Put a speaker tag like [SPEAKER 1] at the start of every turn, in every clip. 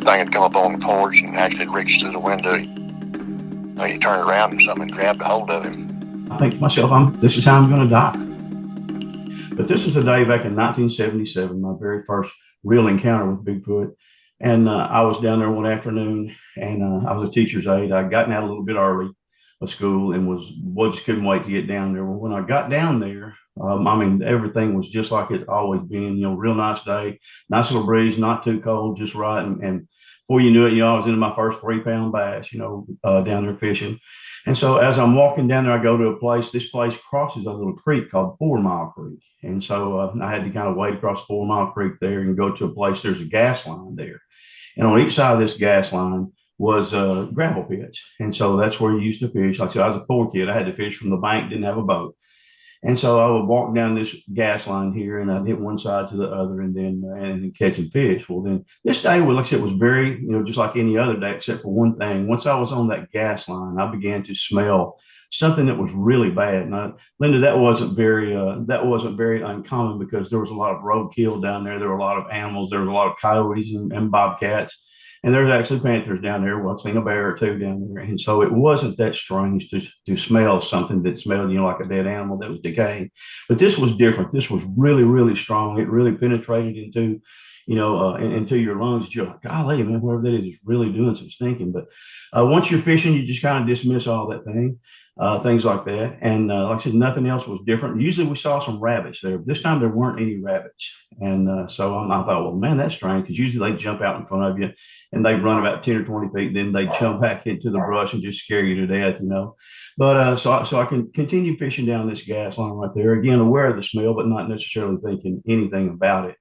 [SPEAKER 1] thing had come up on the porch and actually reached through the window. He turned around and something grabbed a hold of him.
[SPEAKER 2] I think to myself, this is how I'm going to die. But this was a day back in 1977, my very first real encounter with Bigfoot. And I was down there one afternoon, and I was a teacher's aide. I'd gotten out a little bit early of school and just couldn't wait to get down there. Well, when I got down there, everything was just like it always been. Real nice day, nice little breeze, not too cold, just right. And before you knew it, I was into my first 3-pound bass, down there fishing. And so as I'm walking down there, I go to a place. This place crosses a little creek called 4 Mile Creek. And so I had to kind of wade across 4 Mile Creek there and go to a place. There's a gas line there. And on each side of this gas line was gravel pits. And so that's where you used to fish. Like I said, I was a poor kid. I had to fish from the bank, didn't have a boat. And so I would walk down this gas line here, and I'd hit one side to the other, and then catching fish. Well, then this day, like I said, was very, just like any other day, except for one thing. Once I was on that gas line, I began to smell something that was really bad. Now, Linda, that wasn't very uncommon, because there was a lot of roadkill down there. There were a lot of animals. There was a lot of coyotes and bobcats. And there's actually panthers down there. Well, I've seen a bear or two down there. And so it wasn't that strange to smell something that smelled, like a dead animal that was decaying. But this was different. This was really, really strong. It really penetrated into, into your lungs. You're like, golly, man, whoever that is really doing some stinking. But once you're fishing, you just kind of dismiss all that things like that. And like I said, nothing else was different. Usually we saw some rabbits there, but this time there weren't any rabbits. And so I thought, well, man, that's strange, because usually they jump out in front of you and they run about 10 or 20 feet. Then they jump back into the brush and just scare you to death, But so I can continue fishing down this gas line right there, again, aware of the smell, but not necessarily thinking anything about it.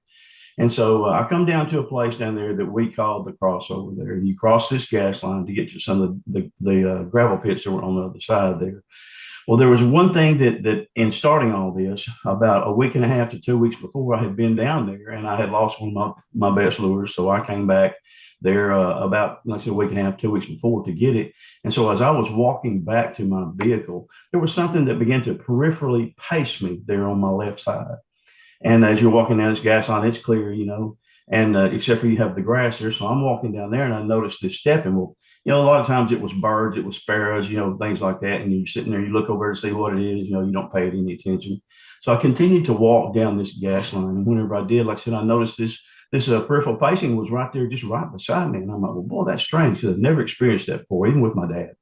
[SPEAKER 2] And so I come down to a place down there that we call the crossover there. And you cross this gas line to get to some of the gravel pits that were on the other side there. Well, there was one thing that in starting all this, about a week and a half to 2 weeks before, I had been down there and I had lost one of my best lures. So I came back there about, like I said, a week and a half, 2 weeks before to get it. And so as I was walking back to my vehicle, there was something that began to peripherally pace me there on my left side. And as you're walking down this gas line, it's clear, and except for you have the grass there. So I'm walking down there and I noticed this stepping. Well, a lot of times it was birds, it was sparrows, things like that. And you're sitting there, you look over to see what it is, you don't pay it any attention. So I continued to walk down this gas line. And whenever I did, like I said, I noticed this peripheral pacing was right there, just right beside me. And I'm like, well, boy, that's strange, because I've never experienced that before, even with my dad.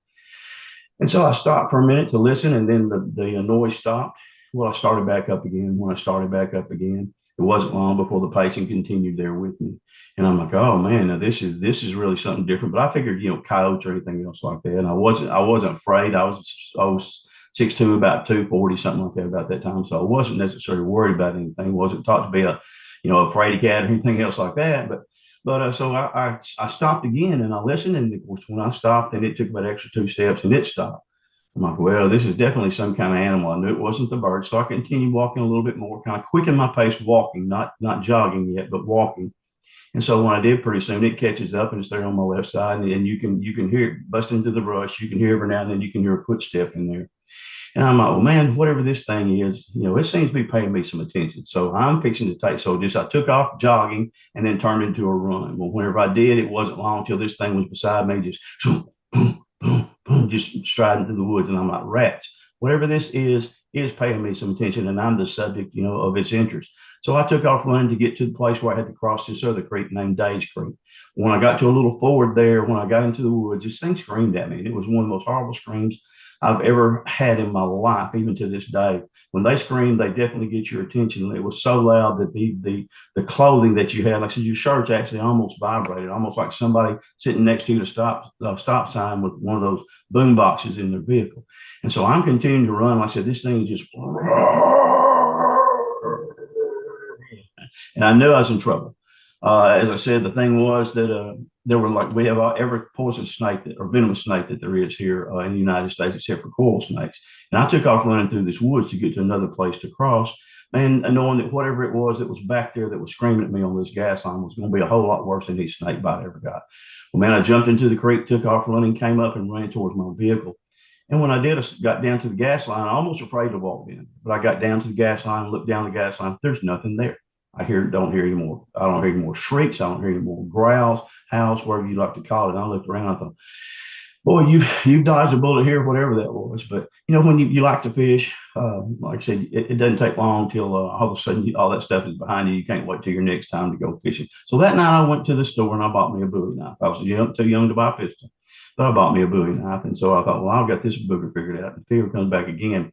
[SPEAKER 2] And so I stopped for a minute to listen, and then the noise stopped. Well, I started back up again. When I started back up again, it wasn't long before the pacing continued there with me. And I'm like, oh man, now this is really something different. But I figured, coyotes or anything else like that. And I wasn't afraid. I was 6'2", about 240, something like that about that time. So I wasn't necessarily worried about anything. Wasn't taught to be a fraidy cat or anything else like that. But so I stopped again and I listened. And of course, when I stopped, and it took about extra 2 steps and it stopped. I'm like, well, this is definitely some kind of animal. I knew it wasn't the bird. So I continued walking a little bit more, kind of quickened my pace, walking, not jogging yet, but walking. And so when I did, pretty soon it catches up and it's there on my left side. And you can hear it busting through the brush. You can hear every now and then, you can hear a footstep in there. And I'm like, well, man, whatever this thing is, it seems to be paying me some attention. So I'm fixing to take, I took off jogging and then turned into a run. Well, whenever I did, it wasn't long till this thing was beside me, just boom, boom, boom, just striding through the woods. And I'm like, rats, whatever this is paying me some attention, and I'm the subject, of its interest. So I took off running to get to the place where I had to cross this other creek named Days Creek. When I got to a little forward there, when I got into the woods, this thing screamed at me. And it was one of the most horrible screams I've ever had in my life, even to this day. When they scream, they definitely get your attention. It was so loud that the clothing that you had, like I said, your shirts actually almost vibrated, almost like somebody sitting next to you to stop sign with one of those boom boxes in their vehicle. And so I'm continuing to run. Like I said, this thing is just, and I knew I was in trouble. As I said, the thing was that we have every poisonous snake or venomous snake that there is here in the United States, except for coral snakes. And I took off running through this woods to get to another place to cross, and knowing that whatever it was that was back there that was screaming at me on this gas line was going to be a whole lot worse than any snake bite I ever got. Well, man, I jumped into the creek, took off running, came up and ran towards my vehicle. And when I did, I got down to the gas line. I almost afraid to walk in, but I got down to the gas line, looked down the gas line. There's nothing there. don't hear any more. I don't hear any more shrieks. I don't hear any more growls, howls, whatever you like to call it. And I looked around. I thought, boy, you've dodged a bullet here, whatever that was. But when you like to fish, like I said, it doesn't take long till all of a sudden all that stuff is behind you. You can't wait till your next time to go fishing. So that night I went to the store and I bought me a Bowie knife. I was too young to buy a pistol, but I bought me a Bowie knife, and so I thought, well, I've got this booger figured out. If he ever comes back again,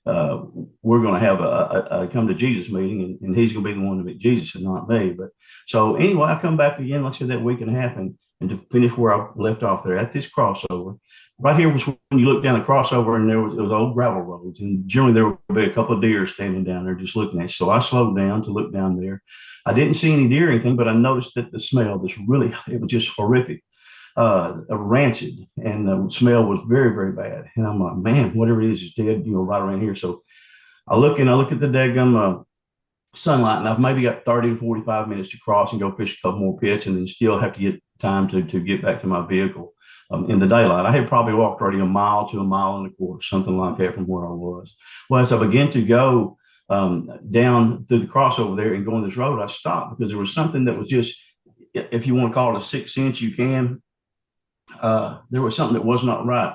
[SPEAKER 2] uh, we're going to have a come to Jesus meeting, and he's going to be the one to meet Jesus and not me. But so anyway, I come back again, like I said, that week and a half, and to finish where I left off there at this crossover. Right here was when you look down the crossover, and it was old gravel roads, and generally there would be a couple of deer standing down there just looking at you. So I slowed down to look down there. I didn't see any deer or anything, but I noticed that the smell, it was just horrific, rancid, and the smell was very, very bad. And I'm like, man, whatever it is dead, right around here. So I look at the daggum sunlight, and I've maybe got 30 to 45 minutes to cross and go fish a couple more pits, and then still have to get time to get back to my vehicle in the daylight. I had probably walked already a mile to a mile and a quarter, something like that, from where I was. Well, as I began to go down through the crossover there and go on this road, I stopped because there was something that was just, if you want to call it a sixth sense, you can. There was something that was not right.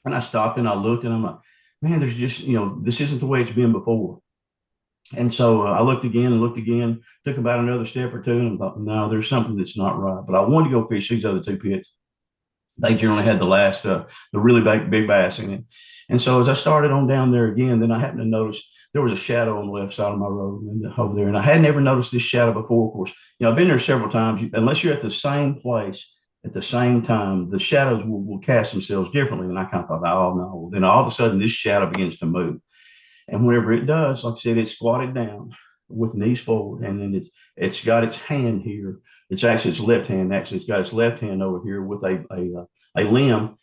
[SPEAKER 2] And I stopped and I looked and I'm like, man, there's just, this isn't the way it's been before. And so I looked again and looked again, took about another step or two, and thought, no, there's something that's not right. But I wanted to go fish these other two pits. They generally had the really big bass in it. And so as I started on down there again, then I happened to notice there was a shadow on the left side of my road over there. And I had never noticed this shadow before, of course. I've been there several times. Unless you're at the same place at the same time, the shadows will cast themselves differently. And I kind of thought, oh, no. Then all of a sudden, this shadow begins to move. And whenever it does, like I said, it's squatted down with knees forward, and then it's got its hand here. It's actually its left hand. Actually, it's got its left hand over here with a limb,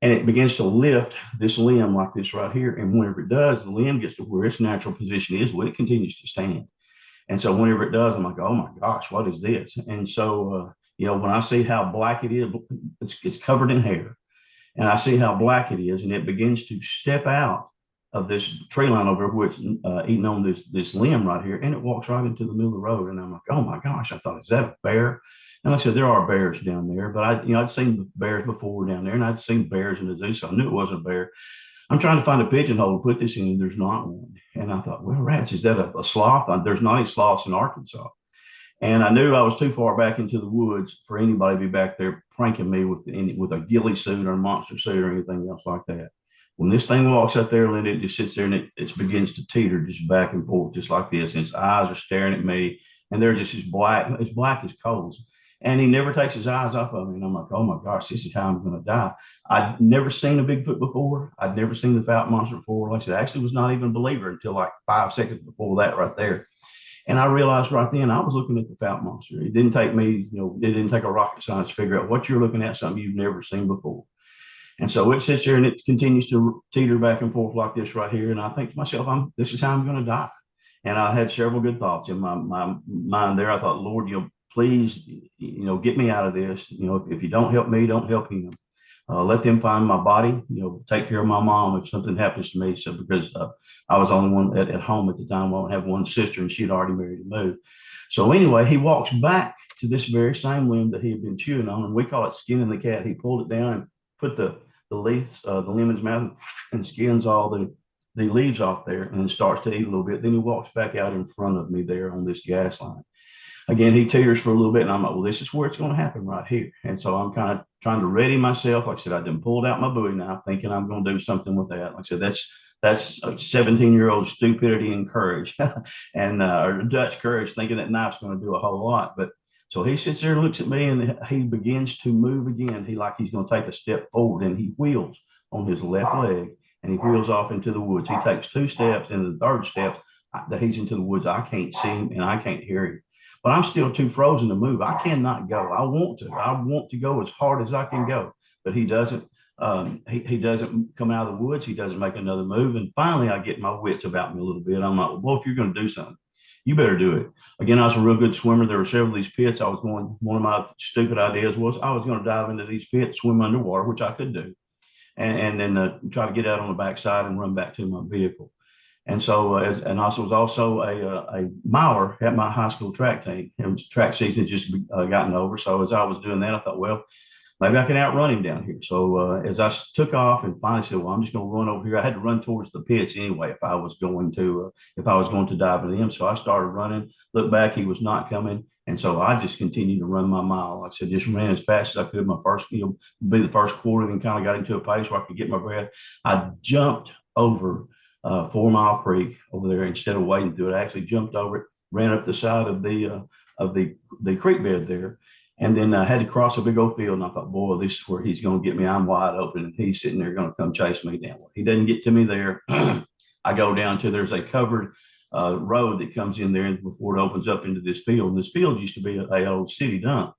[SPEAKER 2] and it begins to lift this limb like this right here. And whenever it does, the limb gets to where its natural position is, where it continues to stand. And so whenever it does, I'm like, oh my gosh, what is this? And so when I see how black it is, it's covered in hair, and I see how black it is, and it begins to step out of this tree line over where it's eating on this limb right here, and it walks right into the middle of the road. And I'm like, oh my gosh! I thought, is that a bear? And like I said, there are bears down there, but I'd seen bears before down there, and I'd seen bears in the zoo, so I knew it wasn't a bear. I'm trying to find a pigeonhole to put this in, and there's not one. And I thought, well, rats, is that a sloth? There's not any sloths in Arkansas. And I knew I was too far back into the woods for anybody to be back there pranking me with a ghillie suit or a monster suit or anything else like that. When this thing walks out there, Linda, it just sits there and it begins to teeter just back and forth, just like this. And its eyes are staring at me, and they're just as black as coals. And he never takes his eyes off of me. And I'm like, oh my gosh, this is how I'm going to die. I'd never seen a Bigfoot before. I'd never seen the Fouke Monster before. Like I said, I actually was not even a believer until like 5 seconds before that right there. And I realized right then I was looking at the Fouke Monster. It didn't take me, it didn't take a rocket science to figure out what you're looking at, something you've never seen before. And so it sits there and it continues to teeter back and forth like this right here. And I think to myself, this is how I'm going to die. And I had several good thoughts in my mind there. I thought, Lord, please, get me out of this. If you don't help me, don't help him. Let them find my body, take care of my mom if something happens to me. So because I was the only one at home at the time. I only have one sister, and she'd already married and moved. So anyway, he walks back to this very same limb that he had been chewing on, and we call it skinning the cat. He pulled it down and put the leaves, the limb in his mouth, and skins all the leaves off there, and then starts to eat a little bit. Then he walks back out in front of me there on this gas line. Again, he teeters for a little bit, and I'm like, well, this is where it's going to happen right here. And so I'm kind of trying to ready myself. Like I said, I done pulled out my Bowie knife, thinking I'm going to do something with that. Like I said, that's like 17-year-old stupidity and courage, and or Dutch courage, thinking that knife's going to do a whole lot. But so he sits there and looks at me, and he begins to move again. He's going to take a step forward, and he wheels on his left leg, and he wheels off into the woods. He takes 2 steps, and the third step that he's into the woods, I can't see him and I can't hear him. But I'm still too frozen to move. I cannot go. I want to. I want to go as hard as I can go. But he doesn't. He doesn't come out of the woods. He doesn't make another move. And finally, I get my wits about me a little bit. I'm like, well, if you're going to do something, you better do it. Again, I was a real good swimmer. There were several of these pits. One of my stupid ideas was I was going to dive into these pits, swim underwater, which I could do, and then try to get out on the backside and run back to my vehicle. And so, and also was also a miler at my high school track team. It was track season had just gotten over. So as I was doing that, I thought, well, maybe I can outrun him down here. So as I took off and finally said, well, I'm just going to run over here. I had to run towards the pits anyway if I was going to dive into him. So I started running. Looked back, he was not coming, and so I just continued to run my mile. Like I said, just ran as fast as I could. My first, be the first quarter, then kind of got into a pace where I could get my breath. I jumped over 4 Mile Creek over there instead of wading through it. I actually jumped over it, ran up the side of the creek bed there, and then I had to cross a big old field. And I thought, boy, this is where he's going to get me. I'm wide open, and he's sitting there going to come chase me down. He doesn't get to me there. I go down to there's a covered road that comes in there before it opens up into this field. And this field used to be a old city dump.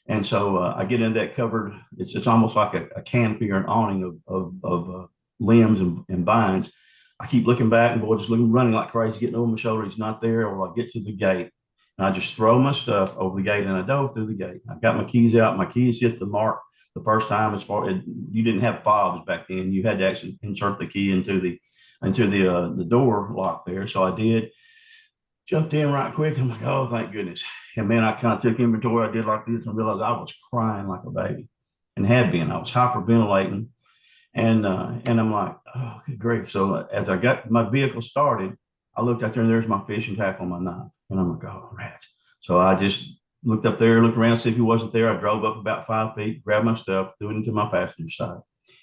[SPEAKER 2] And so I get into that covered, it's almost like a canopy or an awning of limbs and vines. I keep looking back and boy, just looking, running like crazy, getting over my shoulder. He's not there. Or I get to the gate and I just throw my stuff over the gate and I dove through the gate. I got my keys out. My keys hit the mark the first time. As far as you didn't have fobs back then, you had to actually insert the key into the door lock there. So I did, jumped in right quick. I'm like, oh, thank goodness. And man, I kind of took inventory. I did like this and realized I was crying like a baby and had been. I was hyperventilating. And I'm like, oh, good grief. So as I got my vehicle started, I looked out there and there's my fishing tackle and my knife. And I'm like, oh, rats. So I just looked up there, looked around, see if he wasn't there. I drove up about 5 feet, grabbed my stuff, threw it into my passenger side.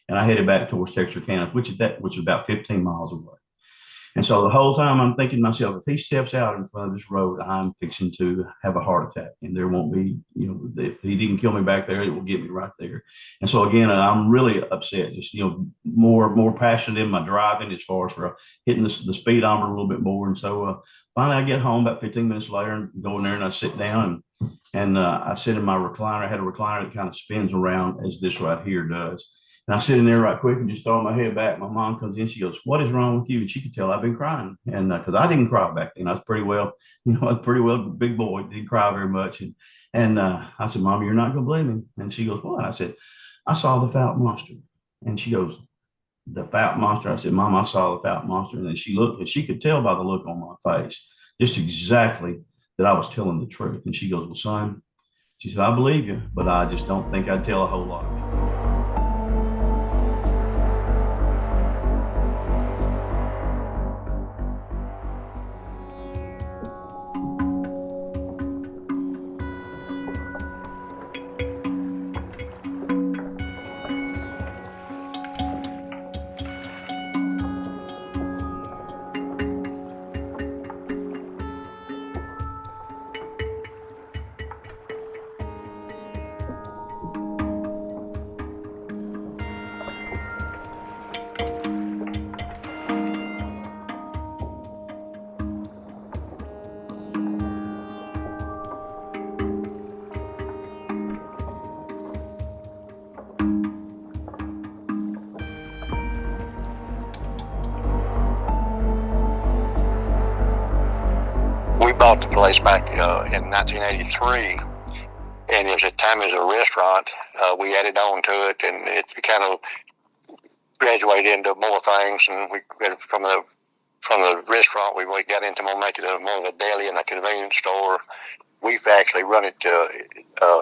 [SPEAKER 2] And I headed back towards Texarkana, which is about 15 miles away. And so the whole time I'm thinking to myself, if he steps out in front of this road, I'm fixing to have a heart attack. And there won't be, if he didn't kill me back there, it will get me right there. And so again, I'm really upset, just, more passionate in my driving as far as for hitting the speedometer a little bit more. And so finally I get home about 15 minutes later and go in there and I sit down and I sit in my recliner. I had a recliner that kind of spins around as this right here does. And I sit in there right quick and just throw my head back. My mom comes in. She goes, "What is wrong with you?" And she could tell I've been crying. And because I didn't cry back then, I was pretty well, I was pretty well big boy. Didn't cry very much. And I said, "Mom, you're not going to believe me." And she goes, "What?" I said, "I saw the Fouke Monster." And she goes, "The Fouke Monster?" I said, "Mom, I saw the Fouke Monster." And then she looked, and she could tell by the look on my face, just exactly that I was telling the truth. And she goes, "Well, son," she said, "I believe you, but I just don't think I'd tell a whole lot."
[SPEAKER 1] We bought the place back in 1983, and it was at the time it was a restaurant. We added on to it, and it kind of graduated into more things. And we from the restaurant, we got into more making it more of a deli and a convenience store. We've actually run it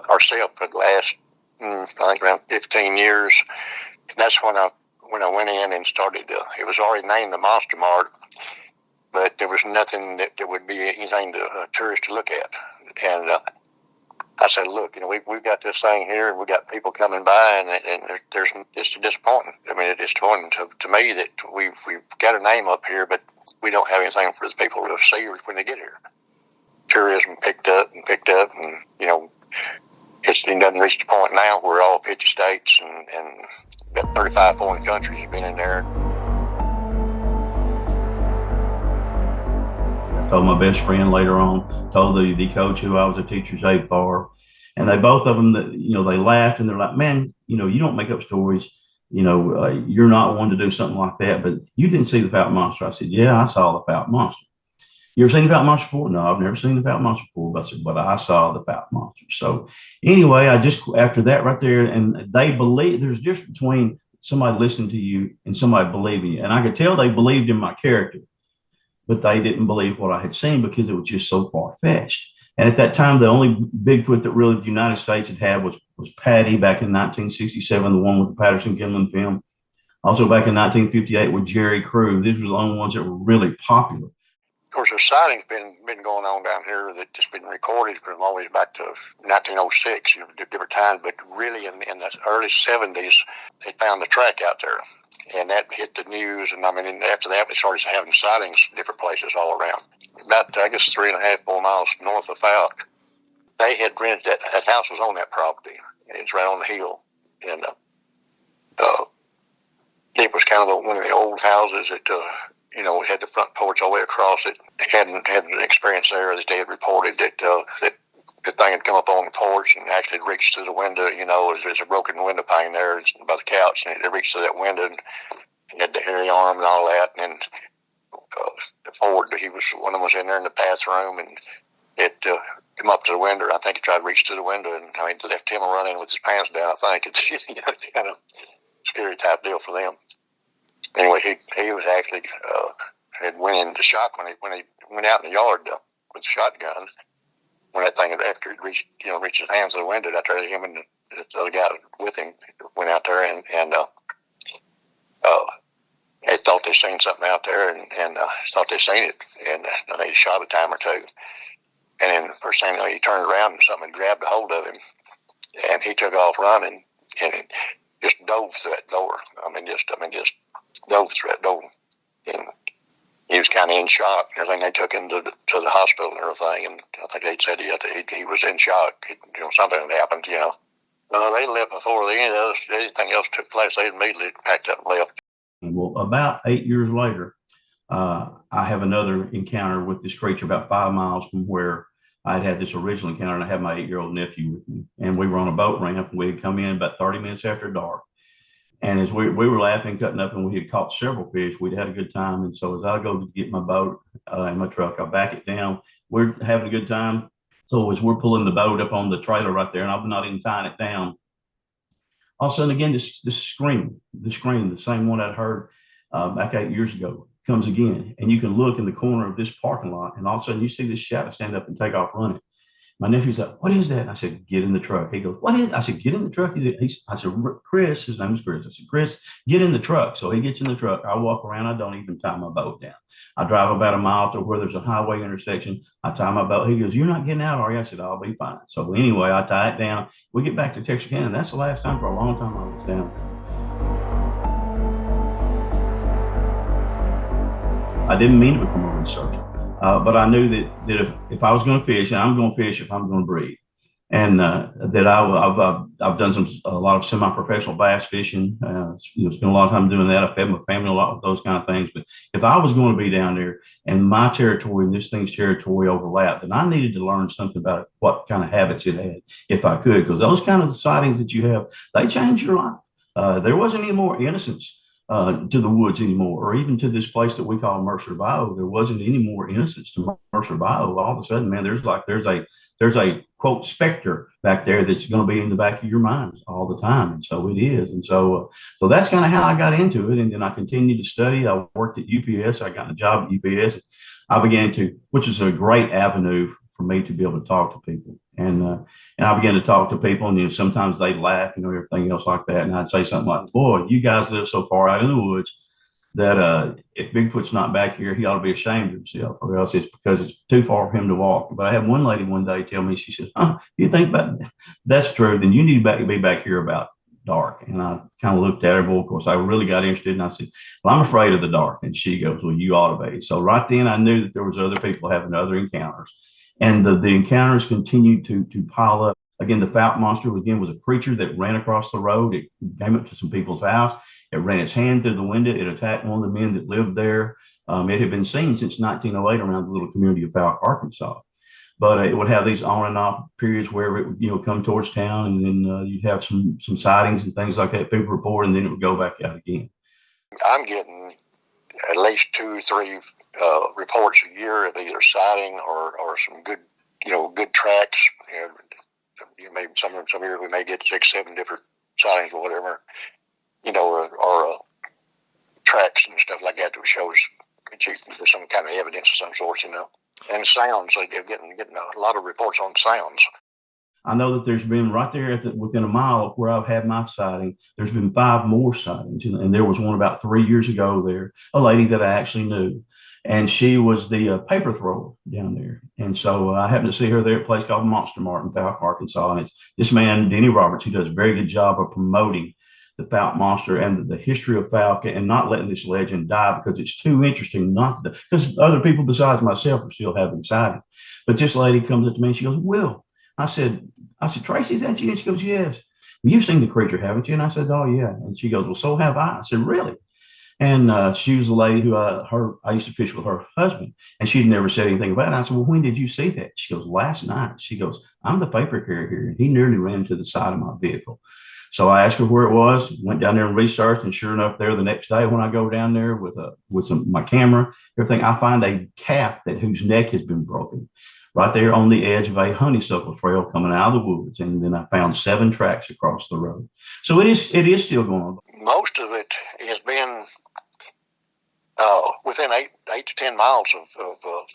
[SPEAKER 1] ourselves for the last, I think, around 15 years. That's when I went in and started. It was already named the Monster Mart, but there was nothing that would be anything to tourists to look at. And I said, "Look, we've got this thing here, and we got people coming by, and there's it's disappointing. I mean, it's disappointing to me that we've got a name up here, but we don't have anything for the people to see when they get here. Tourism picked up, and it doesn't reach the point now where all 50 states and about 35 foreign countries have been in there."
[SPEAKER 2] Told my best friend later on, told the coach who I was a teacher's aide for, and they both of them that they laughed and they're like, "Man, you don't make up stories. You're not one to do something like that, but you didn't see the Fouke Monster." I said, "Yeah, I saw the Fouke Monster." "You ever seen the Fouke Monster before?" "No, I've never seen the Fouke Monster before." I said, "But I saw the Fouke Monster." So anyway, I just, after that right there, and they believe there's a difference between somebody listening to you and somebody believing you. And I could tell they believed in my character. but they didn't believe what I had seen because it was just so far fetched. And at that time, the only Bigfoot that really the United States had was Patty back in 1967, the one with the Patterson-Gimlin film. Also back in 1958 with Jerry Crew. These were the only ones that were really popular.
[SPEAKER 1] Of course, the sightings been going on down here that just been recorded from all the way back to 1906, different times. But really, in the early 70s, they found the track out there, and that hit the news. And I mean, after that, they started having sightings different places all around. About, I guess, 3.5, 4 miles north of Fouke, they had rented that house was on that property. It's right on the hill, and it was kind of one of the old houses that, it had the front porch all the way across it. They hadn't had an experience there that they had reported that the thing had come up on the porch and actually reached to the window. There's a broken window pane there by the couch, and it reached to that window and had the hairy arm and all that. And Ford, one of them was in there in the bathroom, and it come up to the window. I think he tried to reach to the window, and left him running with his pants down. I think it's kind of scary type deal for them. Anyway, he was actually had went into shock when he went out in the yard with the shotgun. When that thing, after it reached his hands to the window, after him and the other guy with him went out there and they thought they seen something out there and thought they seen it, and they shot a time or two. And then first thing he turned around and something grabbed a hold of him, and he took off running and just dove through that door. Just dove through that door, and he was kind of in shock. Everything they took him to the hospital and everything, and I think they said he was in shock. Something had happened. They left before anything else took place. They immediately packed up and left.
[SPEAKER 2] Well, about 8 years later, I have another encounter with this creature about 5 miles from where I had this original encounter, and I had my 8-year-old nephew with me, and we were on a boat ramp. We had come in about 30 minutes after dark. And as we were laughing, cutting up, and we had caught several fish, we'd had a good time. And so as I go to get my boat and my truck, I back it down. We're having a good time. So as we're pulling the boat up on the trailer right there, and I'm not even tying it down, all of a sudden again, this scream, the same one I'd heard back 8 years ago, comes again. And you can look in the corner of this parking lot, and all of a sudden you see this shadow stand up and take off running. My nephew's like, "What is that?" And I said, "Get in the truck." He goes, "What is it?" I said, "Get in the truck." I said, "Chris," his name is Chris. I said, "Chris, get in the truck." So he gets in the truck. I walk around. I don't even tie my boat down. I drive about a mile to where there's a highway intersection. I tie my boat. He goes, "You're not getting out, are you?" I said, "I'll be fine." So anyway, I tie it down. We get back to Texarkana. That's the last time for a long time I was down. I didn't mean to become a researcher. But I knew that if I was going to fish, and I'm going to fish if I'm going to breathe, and that I've done a lot of semi-professional bass fishing. Spent a lot of time doing that. I fed my family a lot with those kind of things. But if I was going to be down there and my territory and this thing's territory overlapped, then I needed to learn something about it, what kind of habits it had, if I could, because those kind of sightings that you have, they change your life. There wasn't any more innocence to the woods anymore, or even to this place that we call Mercer Bayou. There wasn't any more innocence to Mercer Bayou. All of a sudden, man, there's a quote specter back there that's going to be in the back of your mind all the time, and so it is. And so that's kind of how I got into it. And then I continued to study. I worked at UPS. I got a job at UPS. I began to, which is a great avenue for me to be able to talk to people. And I began to talk to people, and sometimes they'd laugh, everything else like that. And I'd say something like, "Boy, you guys live so far out in the woods that if Bigfoot's not back here, he ought to be ashamed of himself, or else it's because it's too far for him to walk." But I had one lady one day tell me, she says, "You think about that's true? Then you need to be back here about dark." And I kind of looked at her. Well, of course, I really got interested, and I said, "Well, I'm afraid of the dark." And she goes, "Well, you ought to be." So right then, I knew that there was other people having other encounters. And the encounters continued to pile up. Again, the Fouke Monster, again, was a creature that ran across the road. It came up to some people's house. It ran its hand through the window. It attacked one of the men that lived there. It had been seen since 1908 around the little community of Fouke, Arkansas. But it would have these on and off periods where it would, come towards town, and then you'd have some sightings and things like that. People report, and then it would go back out again. I'm getting at least 2 or 3 reports a year of either sighting or some good, good tracks. Maybe some years we may get 6, 7 different sightings or whatever, or tracks and stuff like that that shows
[SPEAKER 1] some kind of evidence of some sort, And sounds, like they're getting a lot of reports on sounds.
[SPEAKER 2] I know that there's been right there within a mile of where I've had my sighting, there's been 5 more sightings. And there was one about 3 years ago there, a lady that I actually knew. And she was the paper thrower down there. And so I happened to see her there at a place called Monster Mart in Fouke, Arkansas. And it's this man, Denny Roberts, who does a very good job of promoting the Fouke Monster and the history of Fouke and not letting this legend die, because it's too interesting not to, because other people besides myself are still having sightings. But this lady comes up to me and she goes, Will, I said, Tracy, is that you? And she goes, yes. Well, you've seen the creature, haven't you? And I said, oh, yeah. And she goes, well, so have I. I said, really? And she was a lady who I used to fish with her husband, and she'd never said anything about it. I said, well, when did you see that? She goes, last night. She goes, I'm the paper carrier here. And he nearly ran to the side of my vehicle. So I asked her where it was, went down there and researched, and sure enough, there the next day when I go down there with my camera, everything, I find a calf whose neck has been broken right there on the edge of a honeysuckle trail coming out of the woods. And then I found 7 tracks across the road. So it is still going on.
[SPEAKER 1] Most of it has been within 8 to 10 miles of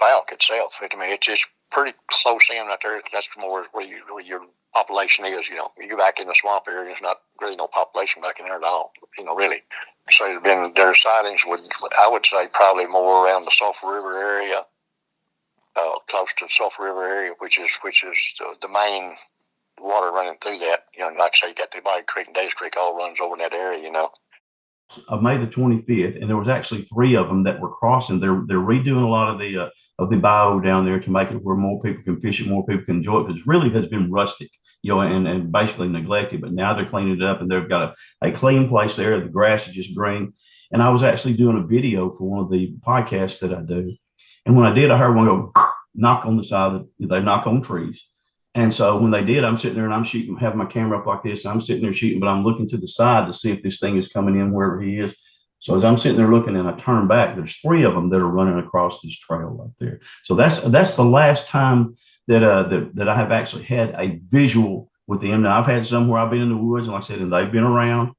[SPEAKER 1] Fouke itself. I mean, it's pretty close in right there. That's more where your population is. You go back in the swamp area, there's not really no population back in there at all. Really. So their sightings I would say probably more around the Sulphur River area. Close to the Sulphur River area, which is the main water running through that. Like I say, you got the Boggy Creek and Days Creek all runs over in that area.
[SPEAKER 2] Of May the 25th, and there was actually 3 of them that were crossing. They're redoing a lot of the Bayou down there to make it where more people can fish it, more people can enjoy it, because it really has been rustic, and basically neglected. But now they're cleaning it up, and they've got a clean place there. The grass is just green. And I was actually doing a video for one of the podcasts that I do. And when I did, I heard one go knock on the side they knock on trees. And so when they did, I'm sitting there and I'm shooting, have my camera up like this. I'm sitting there shooting, but I'm looking to the side to see if this thing is coming in wherever he is. So as I'm sitting there looking and I turn back, there's 3 of them that are running across this trail right there. So that's the last time that I have actually had a visual with them. Now I've had some where I've been in the woods, and like I said, and they've been around.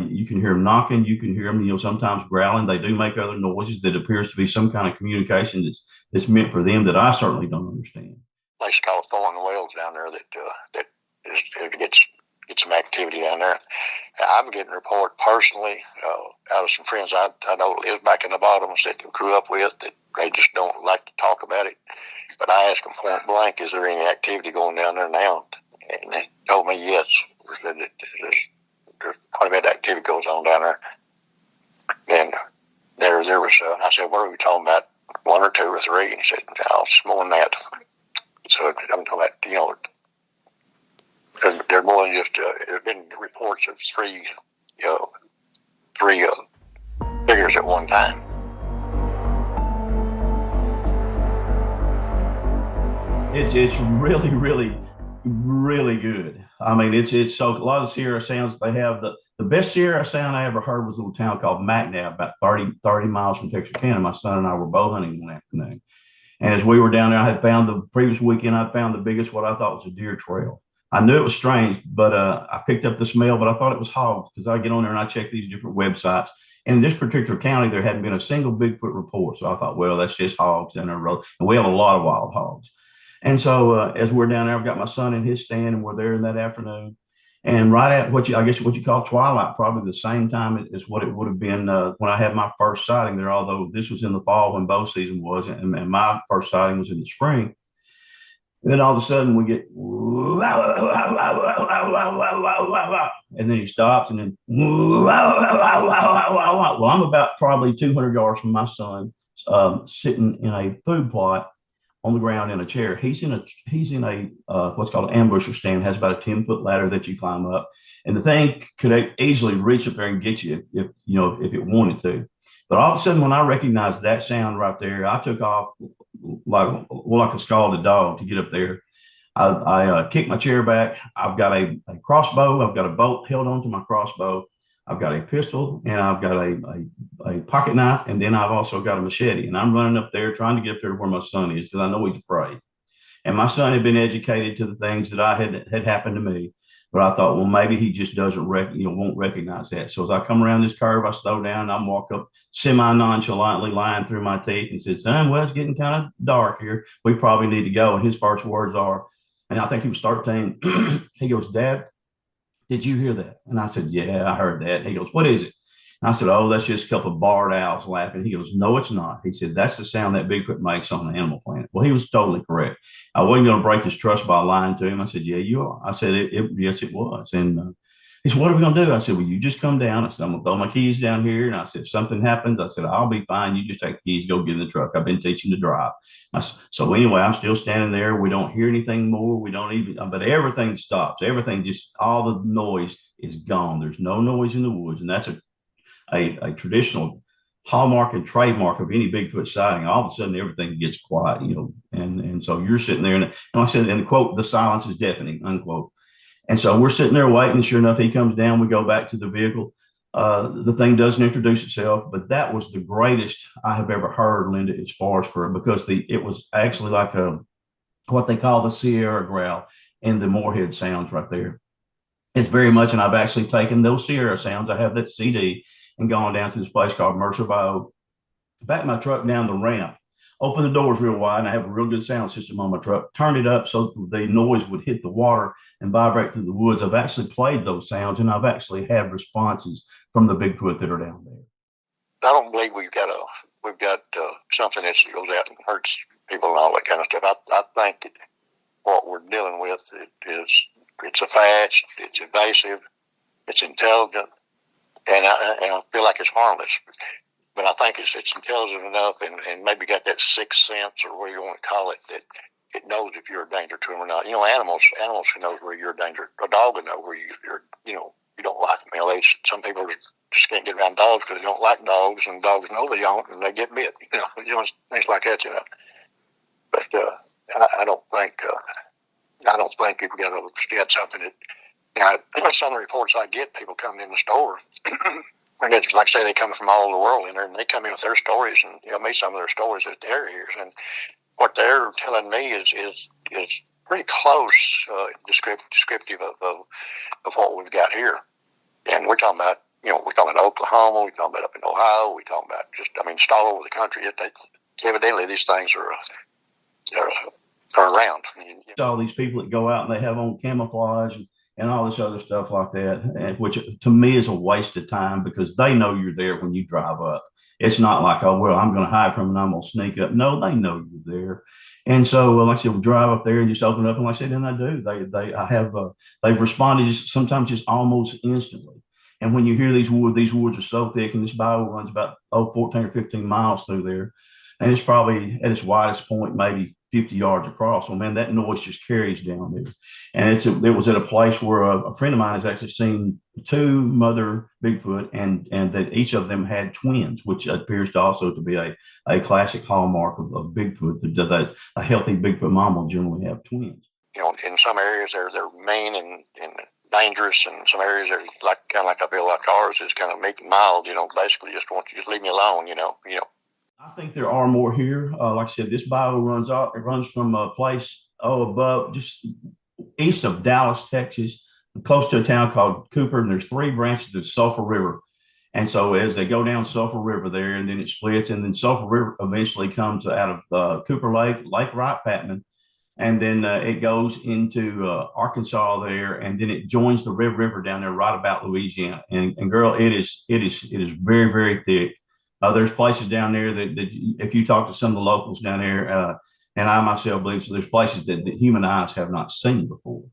[SPEAKER 2] You can hear them knocking. You can hear them, sometimes growling. They do make other noises that appears to be some kind of communication that's meant for them that I certainly don't understand.
[SPEAKER 1] Place called Thorn Wells down there that gets some activity down there. I'm getting a report personally out of some friends I know lives back in the bottoms that grew up with, that they just don't like to talk about it. But I asked them point blank, is there any activity going down there now? And they told me yes. There's quite a bit of activity goes on down there. And there was, I said, what are we talking about? 1 or 2 or 3? And he said, no, it's more than that. So I'm talking about, they're more than just, there have been reports of 3 figures at one time.
[SPEAKER 2] It's really, really, really good. I mean, it's so, a lot of the Sierra sounds they have, the best Sierra sound I ever heard was a little town called McNabb, about 30 miles from Texarkana. My son and I were bow hunting one afternoon. And as we were down there, I had found the previous weekend, I found the biggest, what I thought was a deer trail. I knew it was strange, but I picked up the smell, but I thought it was hogs, because I get on there and I check these different websites. And in this particular county, there hadn't been a single Bigfoot report. So I thought, well, that's just hogs down the road. And we have a lot of wild hogs. And so as we're down there, I've got my son in his stand, and we're there in that afternoon. And right at what you call twilight, probably the same time as what it would have been when I had my first sighting there, although this was in the fall when bow season was, and my first sighting was in the spring. And then all of a sudden we get, and then he stops, and then, well, I'm about probably 200 yards from my son, sitting in a food plot on the ground in a chair. He's in a what's called an ambusher stand, has about a 10-foot ladder that you climb up. And the thing could easily reach up there and get you if it wanted to. But all of a sudden, when I recognized that sound right there, I took off like a scalded dog to get up there. I kicked my chair back. I've got a crossbow. I've got a bolt held onto my crossbow. I've got a pistol, and I've got a pocket knife, and then I've also got a machete. And I'm running up there trying to get up there to where my son is, because I know he's afraid. And my son had been educated to the things that I had happened to me. But I thought, well, maybe he just doesn't won't recognize that. So as I come around this curve, I slow down and I walk up semi nonchalantly, lying through my teeth, and said, "Son, well, it's getting kind of dark here. We probably need to go." And his first words are, and I think he was 13. He goes, "Dad, did you hear that?" And I said, "Yeah, I heard that." And he goes, "What is it?" And I said, "Oh, that's just a couple of barred owls laughing." He goes, "No, it's not." He said, "That's the sound that Bigfoot makes on the Animal Planet." Well, he was totally correct. I wasn't going to break his trust by lying to him. I said, "Yeah, you are." I said, Yes, it was." And he said, "What are we going to do?" I said, "Well, you just come down." I said, "I'm going to throw my keys down here." And I said, "If something happens," I said, "I'll be fine. You just take the keys, go get in the truck. I've been teaching to drive." So anyway, I'm still standing there. We don't hear anything more. We don't even, but everything stops. Everything just, all the noise is gone. There's no noise in the woods. And that's a traditional hallmark and trademark of any Bigfoot sighting. All of a sudden, everything gets quiet, and so you're sitting there, and like I said, and the quote, "The silence is deafening," unquote. And so we're sitting there waiting. And sure enough, he comes down. We go back to the vehicle. The thing doesn't introduce itself, but that was the greatest I have ever heard, Linda, as far as for because it was actually like a what they call the Sierra growl and the Moorhead sounds right there. It's very much, and I've actually taken those Sierra sounds. I have that CD and gone down to this place called Mercer Bayou, back my truck down the ramp, open the doors real wide, and I have a real good sound system on my truck, turned it up so the noise would hit the water and vibrate through the woods. I've actually played those sounds, and I've actually had responses from the Bigfoot that are down there.
[SPEAKER 1] I don't believe we've got something that goes out and hurts people and all that kind of stuff. I think that what we're dealing with is it's a fast, it's invasive, it's intelligent, and I feel like it's harmless. But I think it's intelligent enough and maybe got that sixth sense or whatever you want to call it, that it knows if you're a danger to them or not. Animals can know where you're a danger. A dog will know where you're you don't like them. Some people just can't get around dogs because they don't like dogs, and dogs know they don't, and they get bit. Things like that. But I don't think people got something that. Some of the reports I get, people come in the store, and it's like I say, they come from all over the world in there, and they come in with their stories, and me some of their stories that they're here, and what they're telling me is pretty close, descriptive of what we've got here. And we're talking about, we're talking about Oklahoma, we're talking about up in Ohio, we're talking about just all over the country. Evidently, these things are around.
[SPEAKER 2] All these people that go out and they have on camouflage and all this other stuff like that, and which to me is a waste of time because they know you're there when you drive up. It's not like, oh, well, I'm going to hide from them and I'm going to sneak up. No, they know you're there. And so, like I said, we'll drive up there and just open up. And like I said, and I do. They've responded sometimes just almost instantly. And when you hear these woods are so thick, and this bayou runs about 14 or 15 miles through there, and it's probably at its widest point maybe 50 yards across. So man, that noise just carries down there. And it was at a place where a friend of mine has actually seen two mother Bigfoot, and that each of them had twins, which appears to also to be a classic hallmark of Bigfoot. That a healthy Bigfoot mom will generally have twins.
[SPEAKER 1] In some areas they're mean and dangerous, and some areas are kind of like I feel like ours is kind of meek and mild. Basically just want you to leave me alone.
[SPEAKER 2] I think there are more here. Like I said, this bayou runs from a place above, just east of Dallas, Texas, close to a town called Cooper, and there's three branches of Sulphur River. And so as they go down Sulphur River there, and then it splits, and then Sulphur River eventually comes out of Cooper Lake Wright Patman, and then it goes into Arkansas there, and then it joins the Red River down there right about Louisiana. And girl, it is very, very thick. There's places down there that if you talk to some of the locals down there, and I myself believe so, there's places that human eyes have not seen before.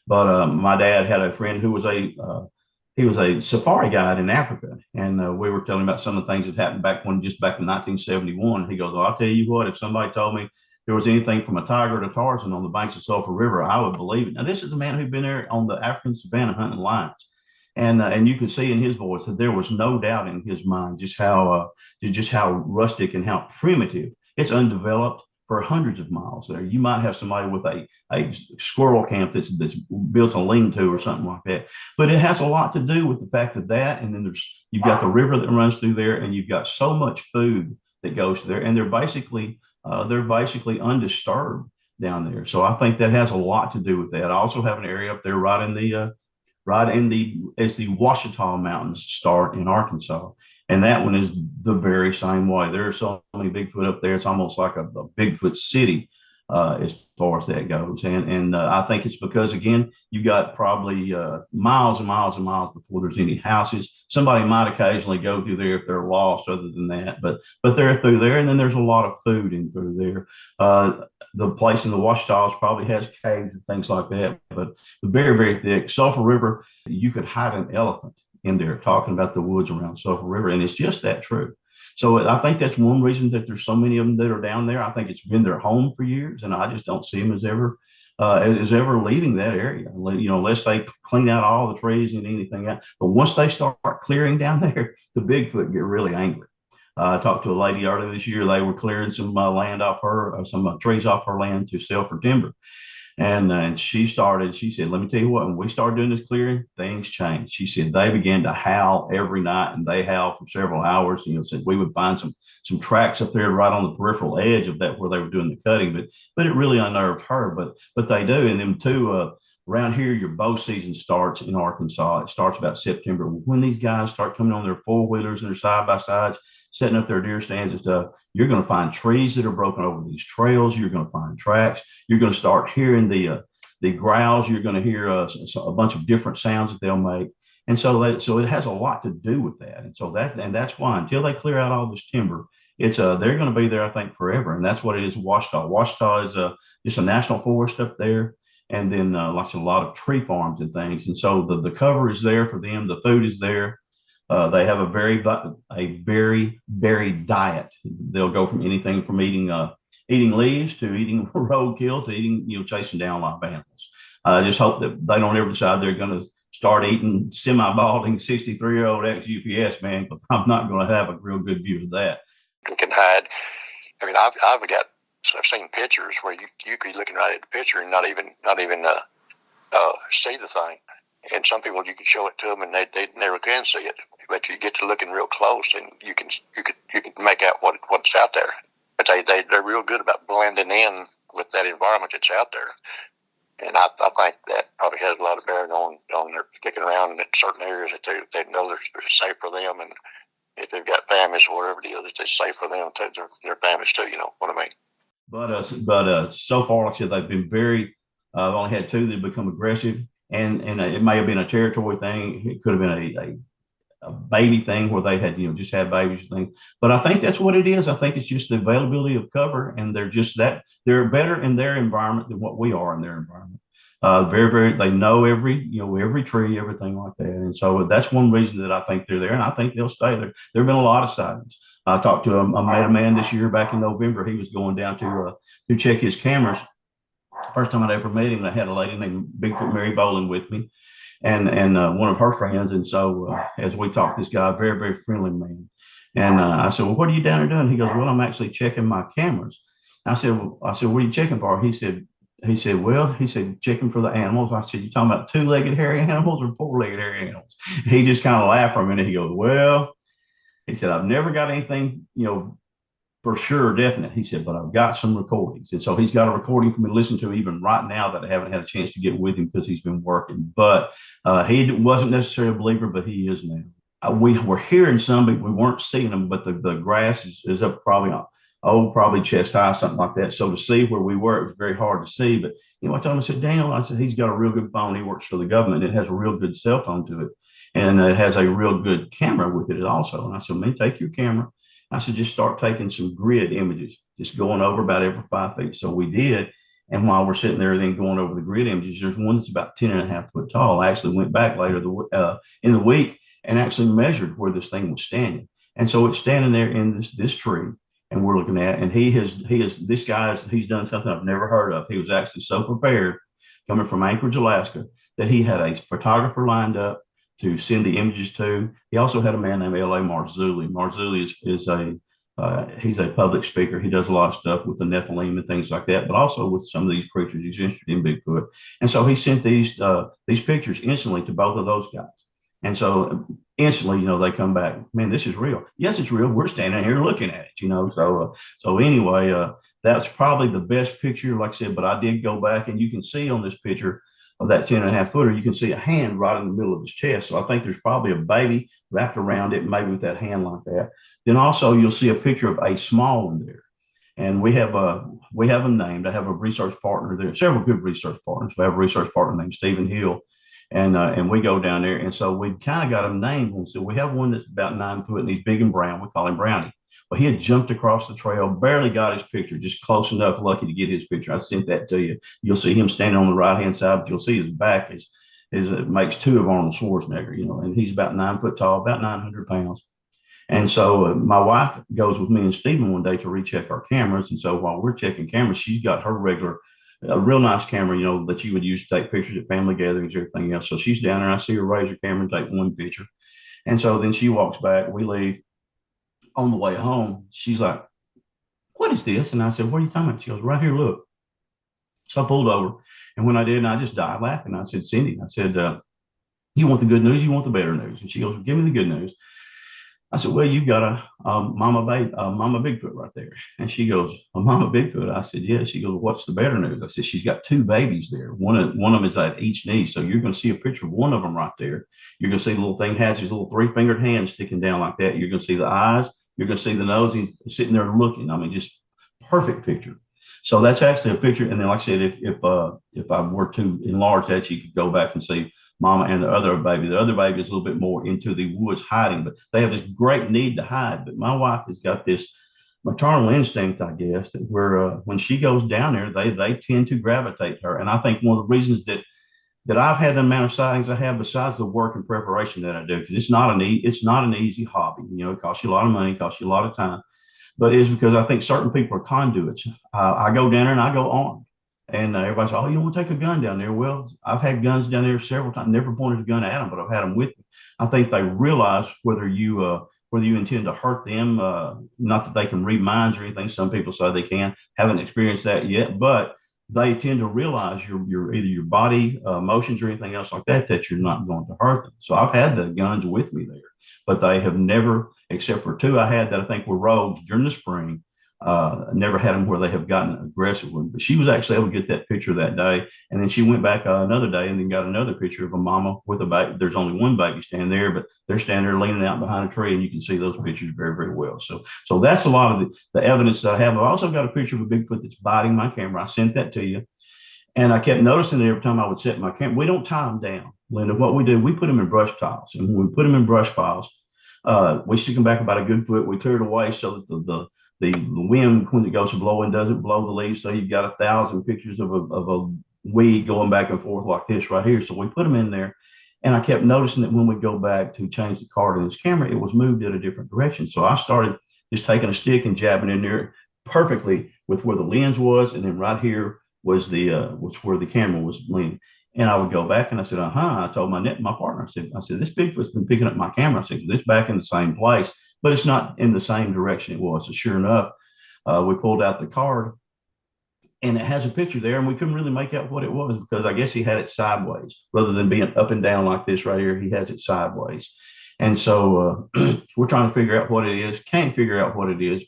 [SPEAKER 2] But my dad had a friend who was he was a safari guide in Africa, and we were telling him about some of the things that happened back in 1971. He goes, "Well, I'll tell you what, if somebody told me there was anything from a tiger to Tarzan on the banks of Sulphur River, I would believe it." Now, this is a man who'd been there on the African savannah hunting lions. And you could see in his voice that there was no doubt in his mind just how rustic and how primitive. It's undeveloped for hundreds of miles there. You might have somebody with a squirrel camp that's built a lean-to or something like that, but it has a lot to do with the fact that and then you've got the river that runs through there, and you've got so much food that goes to there, and they're basically undisturbed down there. So I think that has a lot to do with that. I also have an area up there right in the right in as the Ouachita Mountains start in Arkansas. And that one is the very same way. There are so many Bigfoot up there. It's almost like a Bigfoot city as far as that goes. And I think it's because, again, you got probably miles and miles and miles before there's any houses. Somebody might occasionally go through there if they're lost, other than that. But they're through there, and then there's a lot of food in through there. The place in the Ouachitas probably has caves and things like that, but very, very thick. Sulphur River, you could hide an elephant in there, talking about the woods around Sulphur River, and it's just that true. So I think that's one reason that there's so many of them that are down there. I think it's been their home for years, and I just don't see them as ever leaving that area. Unless they clean out all the trees and anything else. But once they start clearing down there, the Bigfoot get really angry. I talked to a lady earlier this year. They were clearing some land off her, some trees off her land to sell for timber. And she said, let me tell you what, when we started doing this clearing, things changed. She said they began to howl every night, and they howled for several hours. Said we would find some tracks up there right on the peripheral edge of that where they were doing the cutting, but it really unnerved her. But they do. And then too, around here, your bow season starts in Arkansas. It starts about September. When these guys start coming on their four-wheelers and their side-by-sides, setting up their deer stands and stuff, you're going to find trees that are broken over these trails. You're going to find tracks. You're going to start hearing the growls. You're going to hear a bunch of different sounds that they'll make. And so it has a lot to do with that. And so that's why until they clear out all this timber, it's they're going to be there, I think, forever. And that's what it is. Ouachita. Ouachita is just a national forest up there. And then like a lot of tree farms and things. And so the cover is there for them. The food is there. They have a very varied diet. They'll go from anything from eating leaves to eating roadkill to eating, chasing down live animals. I just hope that they don't ever decide they're going to start eating semi-balding 63-year-old ex-UPS man, because I'm not going to have a real good view of that.
[SPEAKER 1] You can hide. I mean, I've seen pictures where you could be looking right at the picture and not even see the thing. And some people, you can show it to them and they never can see it. But you get to looking real close and you can make out what's out there. But they're real good about blending in with that environment that's out there. And I think that probably has a lot of bearing on their sticking around in certain areas that they know they're safe for them. And if they've got families or whatever it is, it's safe for them to their families too. You know what I mean?
[SPEAKER 2] But so far, like I said, they've been very. I've only had two that become aggressive. And it may have been a territory thing. It could have been a baby thing where they had, just had babies and things. But I think that's what it is. I think it's just the availability of cover, and they're better in their environment than what we are in their environment. Very, very, they know every tree, everything like that. And so that's one reason that I think they're there, and I think they'll stay there. There have been a lot of sightings. I talked to I met a man this year back in November. He was going down to check his cameras. First time I'd ever met him, I had a lady named Bigfoot Mary Bowling with me, and one of her friends. And so as we talked, this guy, very, very friendly man. And I said, well, what are you down there doing? He goes, well, I'm actually checking my cameras. I said, what are you checking for? He said, checking for the animals. I said, you talking about two-legged hairy animals or four-legged hairy animals? He just kind of laughed for a minute. He goes, well, he said, I've never got anything, for sure, definite. He said, but I've got some recordings. And so he's got a recording for me to listen to even right now that I haven't had a chance to get with him because he's been working. But he wasn't necessarily a believer, but he is now. We were hearing some, but we weren't seeing them. But the grass is up probably chest high, something like that. So to see where we were, it was very hard to see. But I told him, I said, Daniel, he's got a real good phone. He works for the government. It has a real good cell phone to it. And it has a real good camera with it also. And I said, man, take your camera. I said, just start taking some grid images, just going over about every 5 feet. So we did. And while we're sitting there then going over the grid images, there's one that's about 10.5 foot tall. I actually went back later in the week and actually measured where this thing was standing. And so it's standing there in this tree, and we're looking at, and he's done something I've never heard of. He was actually so prepared coming from Anchorage, Alaska, that he had a photographer lined up to send the images to. He also had a man named L.A. Marzulli. Marzulli he's a public speaker. He does a lot of stuff with the Nephilim and things like that, but also with some of these creatures. He's interested in Bigfoot. And so he sent these pictures instantly to both of those guys. And so instantly, they come back, man, this is real. Yes, it's real. We're standing here looking at it, So anyway, that's probably the best picture, like I said, but I did go back, and you can see on this picture of that 10.5 footer, you can see a hand right in the middle of his chest. So I think there's probably a baby wrapped around it, maybe with that hand like that. Then also you'll see a picture of a small one there. And we have them named. I have a research partner there, several good research partners. We have a research partner named Stephen Hill, and we go down there, and so we kind of got them named. And so we have one that's about 9 foot, and he's big and brown. We call him Brownie. Well, he had jumped across the trail, barely got his picture, just close enough, lucky to get his picture. I sent that to you. You'll see him standing on the right hand side, but you'll see his back is it makes two of Arnold Schwarzenegger, and he's about 9 foot tall, about 900 pounds. And so my wife goes with me and Stephen one day to recheck our cameras. And so while we're checking cameras, she's got her regular, a real nice camera, that you would use to take pictures at family gatherings, everything else. So she's down there. I see her raise her camera and take one picture. And so then she walks back. We leave. On the way home, she's like, "What is this?" And I said, "What are you talking about?" She goes, "Right here, look." So I pulled over. And when I did, and I just died laughing. I said, "Cindy," I said, "You want the good news? You want the better news?" And she goes, "Well, give me the good news." I said, "Well, you got a Mama Bigfoot right there." And she goes, "A Mama Bigfoot?" I said, "Yeah." She goes, "What's the better news?" I said, "She's got two babies there. One of them is at each knee. So you're going to see a picture of one of them right there. You're going to see the little thing has his little three-fingered hand sticking down like that. You're going to see the eyes. You're going to see the nose. He's sitting there looking. I mean, just perfect picture." So that's actually a picture. And then, like I said, if I were to enlarge that, you could go back and see Mama and the other baby. The other baby is a little bit more into the woods hiding, but they have this great need to hide. But my wife has got this maternal instinct, I guess, that where when she goes down there, they tend to gravitate to her. And I think one of the reasons that I've had the amount of sightings I have, besides the work and preparation that I do, because it's not an easy hobby. It costs you a lot of money, it costs you a lot of time, but it's because I think certain people are conduits. I go down there and I go on. And everybody's, "Oh, you don't want to take a gun down there?" Well, I've had guns down there several times. Never pointed a gun at them, but I've had them with me. I think they realize whether you intend to hurt them. Not that they can read minds or anything. Some people say they can. Haven't experienced that yet, but they tend to realize your either your body motions or anything else like that you're not going to hurt them. So I've had the guns with me there, but they have never, except for two I had that I think were rogues during the spring. Never had them where they have gotten aggressive with them. But she was actually able to get that picture that day. And then she went back another day and then got another picture of a mama with a baby. There's only one baby standing there, but they're standing there leaning out behind a tree, and you can see those pictures very, very well. So that's a lot of the evidence that I have. I've also got a picture of a Bigfoot that's biting my camera. I sent that to you. And I kept noticing that every time I would set my camera, we don't tie them down, Linda. What we do, we put them in brush piles. And when we put them in brush piles, we stick them back about a good foot. We clear it away so that the wind, when it goes to blowing, doesn't blow the leaves. So you've got 1,000 pictures of a weed going back and forth like this right here. So we put them in there. And I kept noticing that when we go back to change the card in this camera, it was moved in a different direction. So I started just taking a stick and jabbing in there perfectly with where the lens was. And then right here was where the camera was leaning. And I would go back and I said, I told my partner, I said, "This Bigfoot's been picking up my camera." I said, "It's back in the same place, but it's not in the same direction it was." So sure enough, we pulled out the card and it has a picture there, and we couldn't really make out what it was because I guess he had it sideways rather than being up and down like this right here. He has it sideways. And so we're trying to figure out what it is. Can't figure out what it is.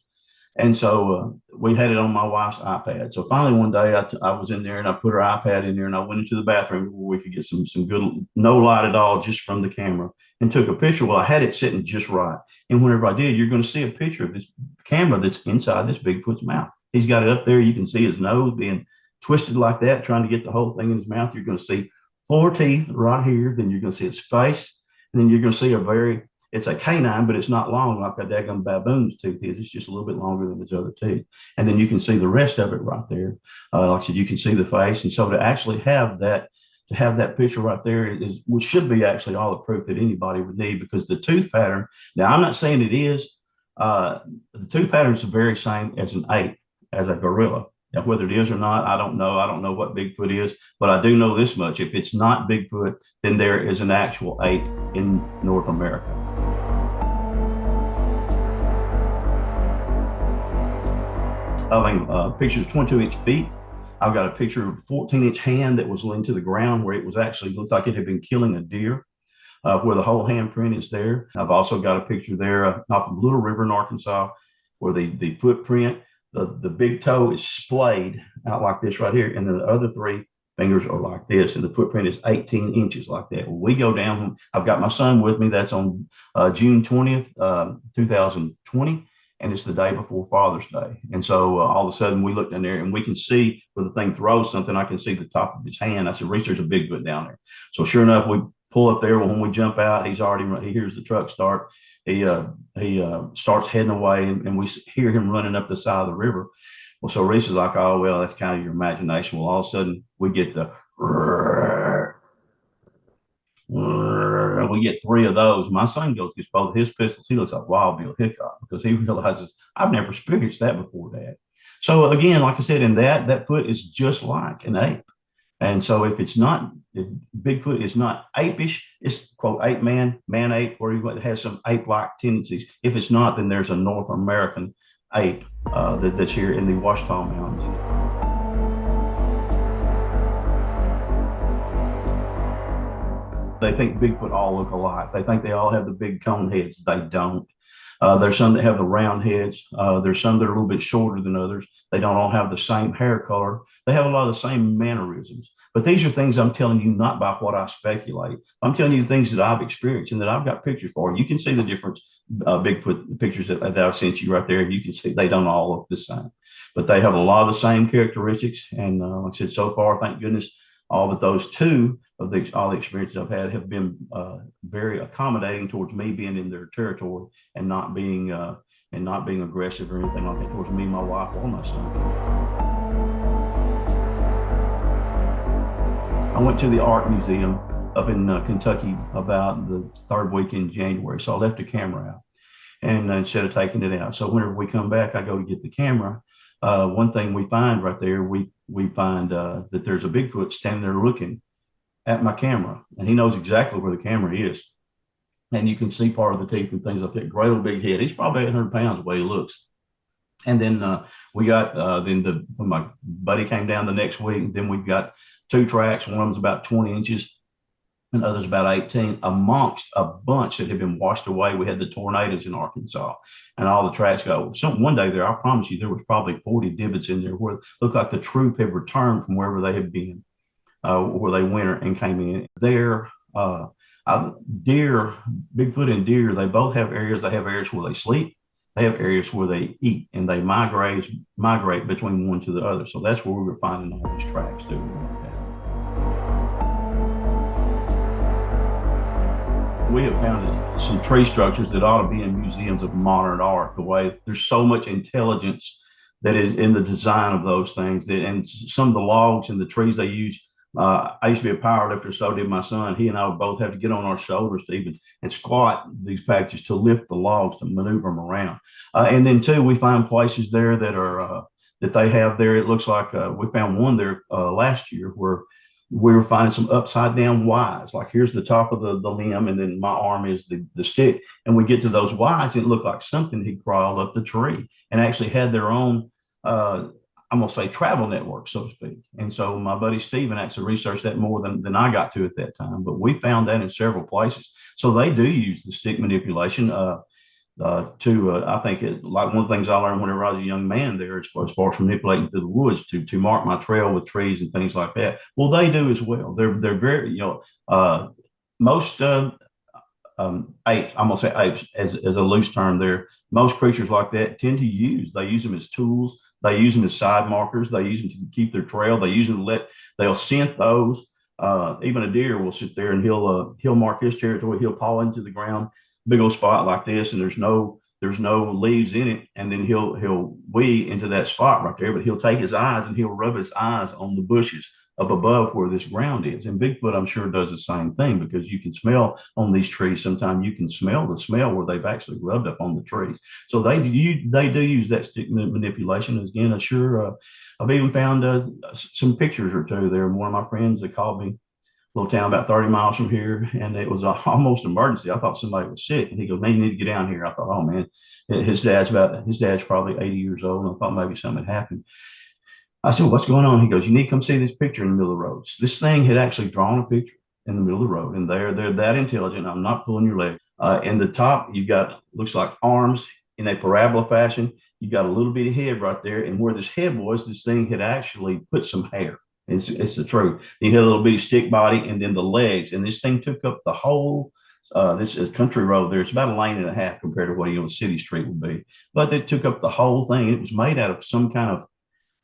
[SPEAKER 2] And so we had it on my wife's iPad. So finally one day I was in there and I put her iPad in there and I went into the bathroom where we could get some good, no light at all, just from the camera, and took a picture. Well, I had it sitting just right. And whenever I did, you're going to see a picture of this camera that's inside this Bigfoot's mouth. He's got it up there. You can see his nose being twisted like that, trying to get the whole thing in his mouth. You're going to see 4 teeth right here. Then you're going to see his face. And then you're going to see it's a canine, but it's not long like a daggum baboon's tooth is. It's just a little bit longer than his other teeth. And then you can see the rest of it right there. Like I said, you can see the face. And so to actually have that picture right there which should be actually all the proof that anybody would need, because the tooth pattern, now I'm not saying it is, the tooth pattern is the very same as an ape, as a gorilla. Now, whether it is or not, I don't know. I don't know what Bigfoot is, but I do know this much. If it's not Bigfoot, then there is an actual ape in North America. I mean, pictures of 22-inch feet. I've got a picture of a 14-inch hand that was into the ground where it was actually looked like it had been killing a deer, where the whole handprint is there. I've also got a picture there off of Little River in Arkansas where the footprint, the big toe is splayed out like this right here. And then the other 3 fingers are like this, and the footprint is 18 inches like that. When we go down, I've got my son with me. That's on June 20th, 2020. And it's the day before Father's Day. And so all of a sudden we looked in there and we can see where the thing throws something. I can see the top of his hand. I said, Reese, there's a Bigfoot down there. So sure enough, we pull up there. When we jump out, he hears the truck start. He starts heading away, and we hear him running up the side of the river. Well, so Reese is like, oh, well, that's kind of your imagination. Well, all of a sudden we get we get three of those. My son gets both his pistols. He looks like Wild Bill Hickok because he realizes I've never experienced that before, Dad. So again, like I said, in that foot is just like an ape. And so if Bigfoot is not apish, it's quote ape man ape, or he has some ape-like tendencies. If it's not, then there's a North American ape that's here in the Ouachita Mountains. They think Bigfoot all look alike. They think they all have the big cone heads. They don't. There's some that have the round heads. There's some that are a little bit shorter than others. They don't all have the same hair color. They have a lot of the same mannerisms. But these are things I'm telling you not by what I speculate. I'm telling you things that I've experienced and that I've got pictures for. You can see the difference. Bigfoot pictures that I've sent you right there. You can see they don't all look the same, but they have a lot of the same characteristics. And like I said, so far, thank goodness, all but those two of all the experiences I've had have been very accommodating towards me being in their territory and not being aggressive or anything like that towards me, my wife, or my son. I went to the art museum up in Kentucky about the third week in January, so I left the camera out, and instead of taking it out. So whenever we come back, I go to get the camera. One thing we find right there, we find that there's a Bigfoot standing there looking at my camera, and he knows exactly where the camera is. And you can see part of the teeth and things like that. Great old big head. He's probably 800 pounds the way he looks. And then we got, when my buddy came down the next week, then we've got two tracks. One of them's about 20 inches and others about 18, amongst a bunch that had been washed away. We had the tornadoes in Arkansas, and all the tracks go. So one day there, I promise you, there was probably 40 divots in there where it looked like the troop had returned from wherever they had been, where they wintered and came in. There, deer, Bigfoot and deer, they both have areas. They have areas where they sleep. They have areas where they eat, and they migrate between one to the other. So that's where we were finding all these tracks too. We have found some tree structures that ought to be in museums of modern art. The way there's so much intelligence that is in the design of those things, and some of the logs and the trees they use. I used to be a power lifter, so did my son. He and I would both have to get on our shoulders to even and squat these packages to lift the logs to maneuver them around. And then too, we find places there that are that they have there. It looks like we found one there last year where we were finding some upside down Ys. Like here's the top of the limb, and then my arm is the stick. And we get to those Ys, and it looked like something had crawled up the tree and actually had their own I'm gonna say travel network, so to speak. And so my buddy Steven actually researched that more than I got to at that time. But we found that in several places. So they do use the stick manipulation I think like one of the things I learned whenever I was a young man there, as far as manipulating through the woods to mark my trail with trees and things like that. Well, they do as well. They're very most apes. I'm gonna say apes as a loose term there. Most creatures like that tend to use. They use them as tools. They use them as side markers. They use them to keep their trail. They use them they'll scent those. Even a deer will sit there and he'll mark his territory. He'll paw into the ground, big old spot like this, and there's no leaves in it, and then he'll wee into that spot right there. But he'll take his eyes and he'll rub his eyes on the bushes up above where this ground is. And Bigfoot, I'm sure, does the same thing, because you can smell on these trees. Sometimes you can smell the smell where they've actually rubbed up on the trees. So they do use that stick manipulation. Again, I've even found some pictures or two there. One of my friends that called me, little town about 30 miles from here, and it was almost emergency. I thought somebody was sick, and he goes, "Man, you need to get down here." I thought, "Oh man," his dad's probably 80 years old, and I thought maybe something had happened. I said, "What's going on?" He goes, "You need to come see this picture in the middle of the road." This thing had actually drawn a picture in the middle of the road, and they're that intelligent. I'm not pulling your leg. In the top, you've got, looks like arms in a parabola fashion. You've got a little bitty head right there, and where this head was, this thing had actually put some hair. It's the truth. You had a little bitty stick body and then the legs, and this thing took up the whole. This is country road there. It's about a lane and a half compared to what a city street would be, but it took up the whole thing. It was made out of some kind of,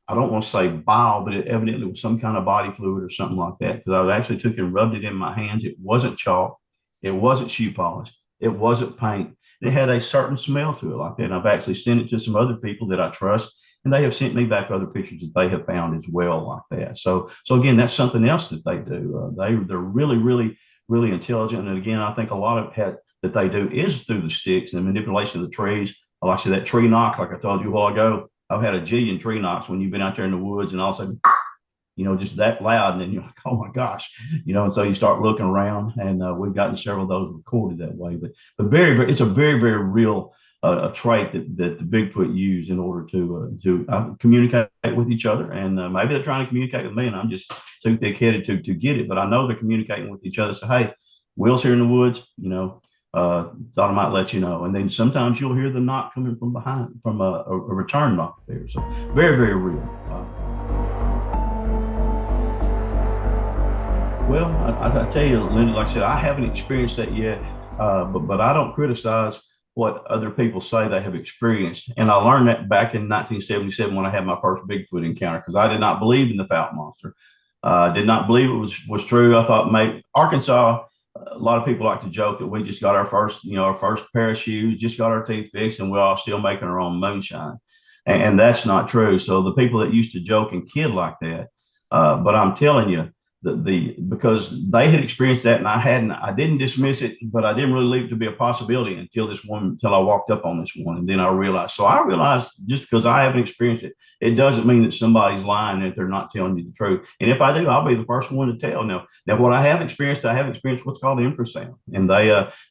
[SPEAKER 2] I don't want to say bile, but it evidently was some kind of body fluid or something like that. Because I actually took and rubbed it in my hands. It wasn't chalk. It wasn't shoe polish. It wasn't paint. It had a certain smell to it like that. And I've actually sent it to some other people that I trust, and they have sent me back other pictures that they have found as well like that. So again, that's something else that they do. They're really, really, really intelligent. And again, I think a lot of it that they do is through the sticks and the manipulation of the trees. Like I said, that tree knock, like I told you a while ago, I've had a jillion tree knocks when you've been out there in the woods and all of a sudden, just that loud. And then you're like, oh my gosh, and so you start looking around, and we've gotten several of those recorded that way. But very, very, it's a very, very real a trait that the Bigfoot use in order to communicate with each other. And maybe they're trying to communicate with me, and I'm just too thick headed to get it. But I know they're communicating with each other. So, hey, Will's here in the woods, thought I might let you know. And then sometimes you'll hear the knock coming from behind, from a return knock there. So very, very real. Well, I tell you, Linda, like I said, I haven't experienced that yet, but I don't criticize what other people say they have experienced. And I learned that back in 1977 when I had my first Bigfoot encounter, because I did not believe in the Fouke Monster. Did not believe it was true. I thought maybe Arkansas. A lot of people like to joke that we just got our first pair of shoes, just got our teeth fixed, and we're all still making our own moonshine. And that's not true. So the people that used to joke and kid like that, but I'm telling you, because they had experienced that and I didn't dismiss it, but I didn't really leave it to be a possibility until I walked up on this one. And then I realized just because I haven't experienced it, it doesn't mean that somebody's lying if they're not telling you the truth. And if I do, I'll be the first one to tell. Now what I have experienced what's called infrasound, and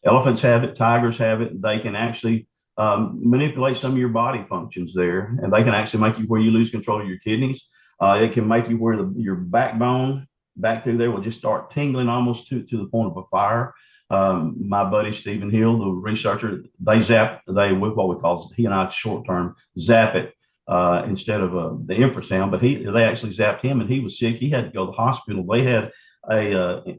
[SPEAKER 2] elephants have it, tigers have it. They can actually manipulate some of your body functions there, and they can actually make you where you lose control of your kidneys. It can make you where your backbone back through there will just start tingling almost to the point of a fire. My buddy Stephen Hill, the researcher, what we call, he and I short term zap it instead of the infrasound, but they actually zapped him and he was sick. He had to go to the hospital. They had a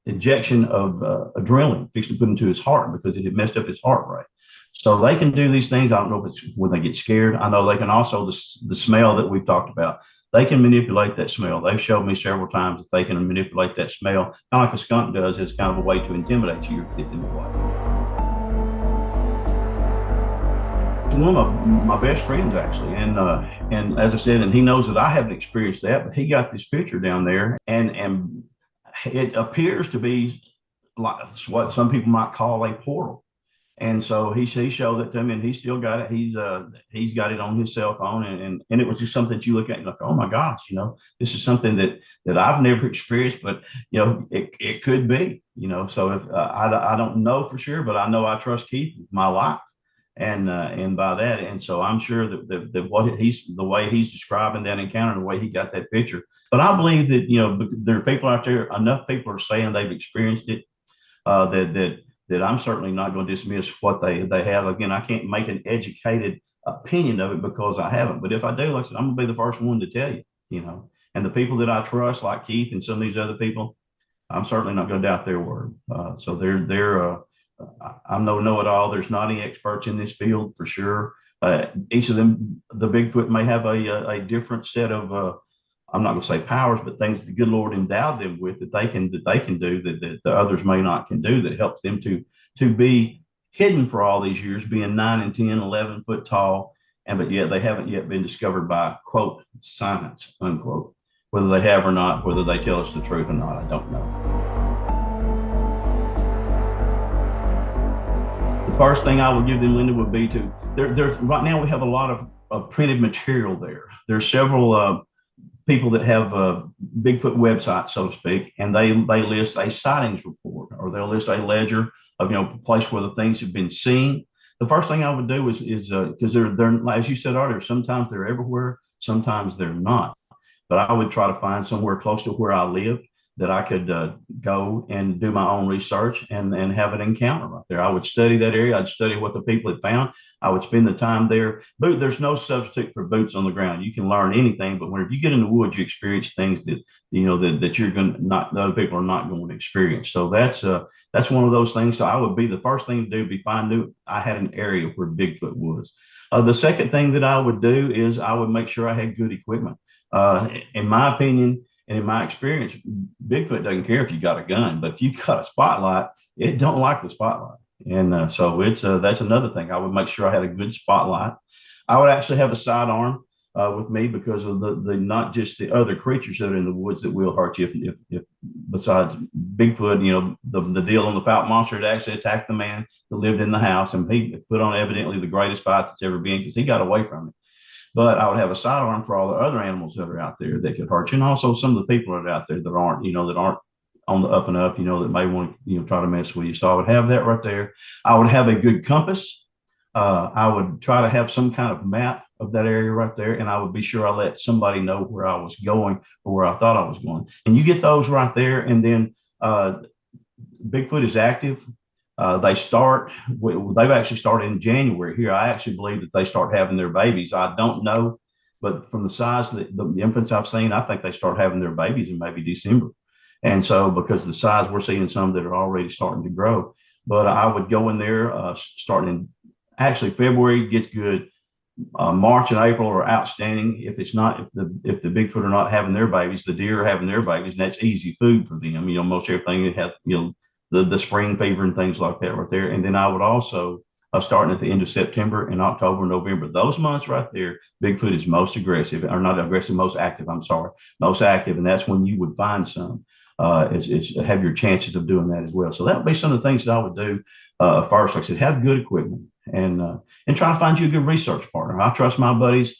[SPEAKER 2] injection of adrenaline fixed to put into his heart because it had messed up his heart rate. So they can do these things. I don't know if it's when they get scared. I know they can also, the smell that we've talked about, they can manipulate that smell. They've showed me several times that they can manipulate that smell, kind of like a skunk does, as kind of a way to intimidate you or get them away. One of my best friends, actually, and as I said, and he knows that I haven't experienced that, but he got this picture down there, and it appears to be like what some people might call a portal. And so he showed it to me, and he still got it. He's got it on his cell phone, and it was just something that you look at and like, oh my gosh, this is something that I've never experienced, but it could be, So if I don't know for sure, but I know I trust Keith with my life, and by that, and so I'm sure that the way he's describing that encounter, the way he got that picture. But I believe that there are people out there. Enough people are saying they've experienced it. That I'm certainly not going to dismiss what they have. Again, I can't make an educated opinion of it because I haven't. But if I do, like I said, I'm going to be the first one to tell you, And the people that I trust, like Keith and some of these other people, I'm certainly not going to doubt their word. So I'm no know-it-all. There's not any experts in this field for sure. Each of them, the Bigfoot may have a different set of I'm not going to say powers, but things the good Lord endowed them with that they can do that the others may not can do, that helps them to be hidden for all these years, being 9 and 10, 11 foot tall, but yet they haven't yet been discovered by, quote, science, unquote. Whether they have or not, whether they tell us the truth or not, I don't know. The first thing I would give them, Linda, would be there's right now we have a lot of printed material there. There's several people that have Bigfoot websites, so to speak, and they list a sightings report, or they'll list a ledger of a place where the things have been seen. The first thing I would do is because they're as you said earlier, sometimes they're everywhere, sometimes they're not. But I would try to find somewhere close to where I live. that I could go and do my own research and have an encounter right there. I would study that area. I'd study what the people had found. I would spend the time there. There's no substitute for boots on the ground. You can learn anything, but whenever you get in the woods, you experience things that that you're going to not the other people are not going to experience. So that's one of those things. So I would be the first thing to do be find new. I had an area where Bigfoot was. The second thing that I would do is I would make sure I had good equipment. In my opinion, and in my experience, Bigfoot doesn't care if you got a gun, but if you got a spotlight, it don't like the spotlight. And so it's that's another thing. I would make sure I had a good spotlight. I would actually have a sidearm with me because of the not just the other creatures that are in the woods that will hurt you. If besides Bigfoot, the deal on the Fouke Monster had actually attacked the man that lived in the house, and he put on evidently the greatest fight that's ever been because he got away from it. But I would have a sidearm for all the other animals that are out there that could hurt you, and also some of the people that are out there that aren't, that aren't on the up and up, that may want to, try to mess with you. So I would have that right there. I would have a good compass. I would try to have some kind of map of that area right there, and I would be sure I let somebody know where I was going or where I thought I was going. And you get those right there, and then Bigfoot is active. They've actually started in January here. I actually believe that they start having their babies. I don't know, but from the size of the infants I've seen, I think they start having their babies in maybe December. And so, because of the size, we're seeing some that are already starting to grow. But I would go in there starting in actually February gets good. March and April are outstanding. If the Bigfoot are not having their babies, the deer are having their babies, and that's easy food for them. Most everything that has the spring fever and things like that right there. And then I would also starting at the end of September and October, November, those months right there, Bigfoot is most aggressive, or not aggressive, most active. I'm sorry, most active, and that's when you would find some. It's have your chances of doing that as well. So that would be some of the things that I would do first. Like I said, have good equipment and try to find you a good research partner. I trust my buddies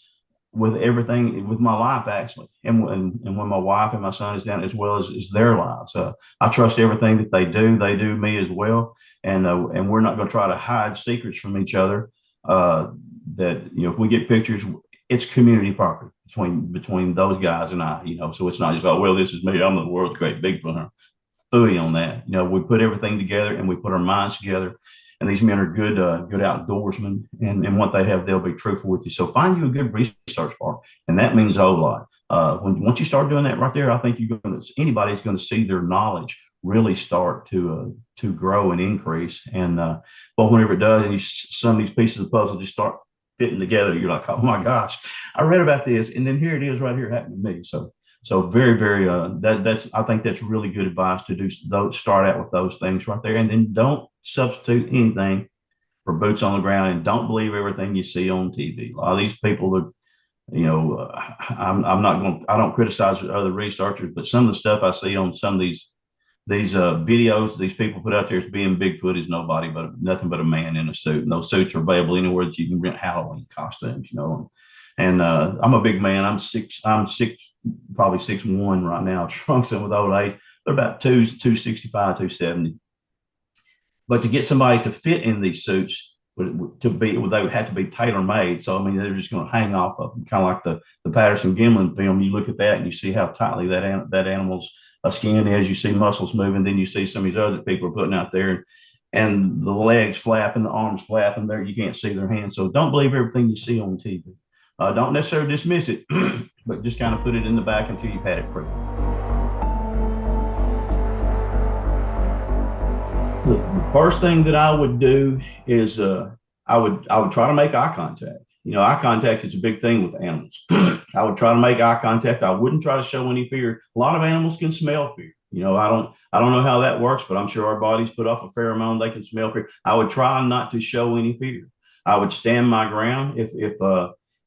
[SPEAKER 2] with everything with my life actually, and when my wife and my son is down as well as their lives. I trust everything that they do. They do me as well, and we're not going to try to hide secrets from each other. That if we get pictures, it's community property between those guys and I. So it's not just this is me. I'm the world's great Bigfoot hunter. Fooey on that. We put everything together and we put our minds together. And these men are good outdoorsmen, and what they have, they'll be truthful with you. So find you a good research partner, and that means a whole lot. Once you start doing that right there, I think anybody's going to see their knowledge really start to grow and increase. And but whenever it does, and some of these pieces of the puzzle just start fitting together, you're like, oh my gosh, I read about this, and then here it is right here happening to me. So very, very I think that's really good advice to do. Start out with those things right there, and then don't substitute anything for boots on the ground, and don't believe everything you see on TV. A lot of these people are, I'm not going. I don't criticize other researchers, but some of the stuff I see on some of these videos these people put out there as being Bigfoot is nothing but a man in a suit, and those suits are available anywhere that you can rent Halloween costumes. And I'm a big man. I'm six, probably 6'1" right now. Shrunk some with old age. They're about 265, 270. But to get somebody to fit in these suits, they would have to be tailor made. So they're just going to hang off of them, kind of like the Patterson Gimlin film. You look at that and you see how tightly that animal's skin is. You see muscles moving. Then you see some of these other people are putting out there, and the legs flapping, the arms flapping. There you can't see their hands. So don't believe everything you see on TV. Don't necessarily dismiss it, but just kind of put it in the back until you've had it proven. The first thing that I would do is I would try to make eye contact. Eye contact is a big thing with animals. I would try to make eye contact. I wouldn't try to show any fear. A lot of animals can smell fear. I don't know how that works, but I'm sure our bodies put off a pheromone. They can smell fear. I would try not to show any fear. I would stand my ground.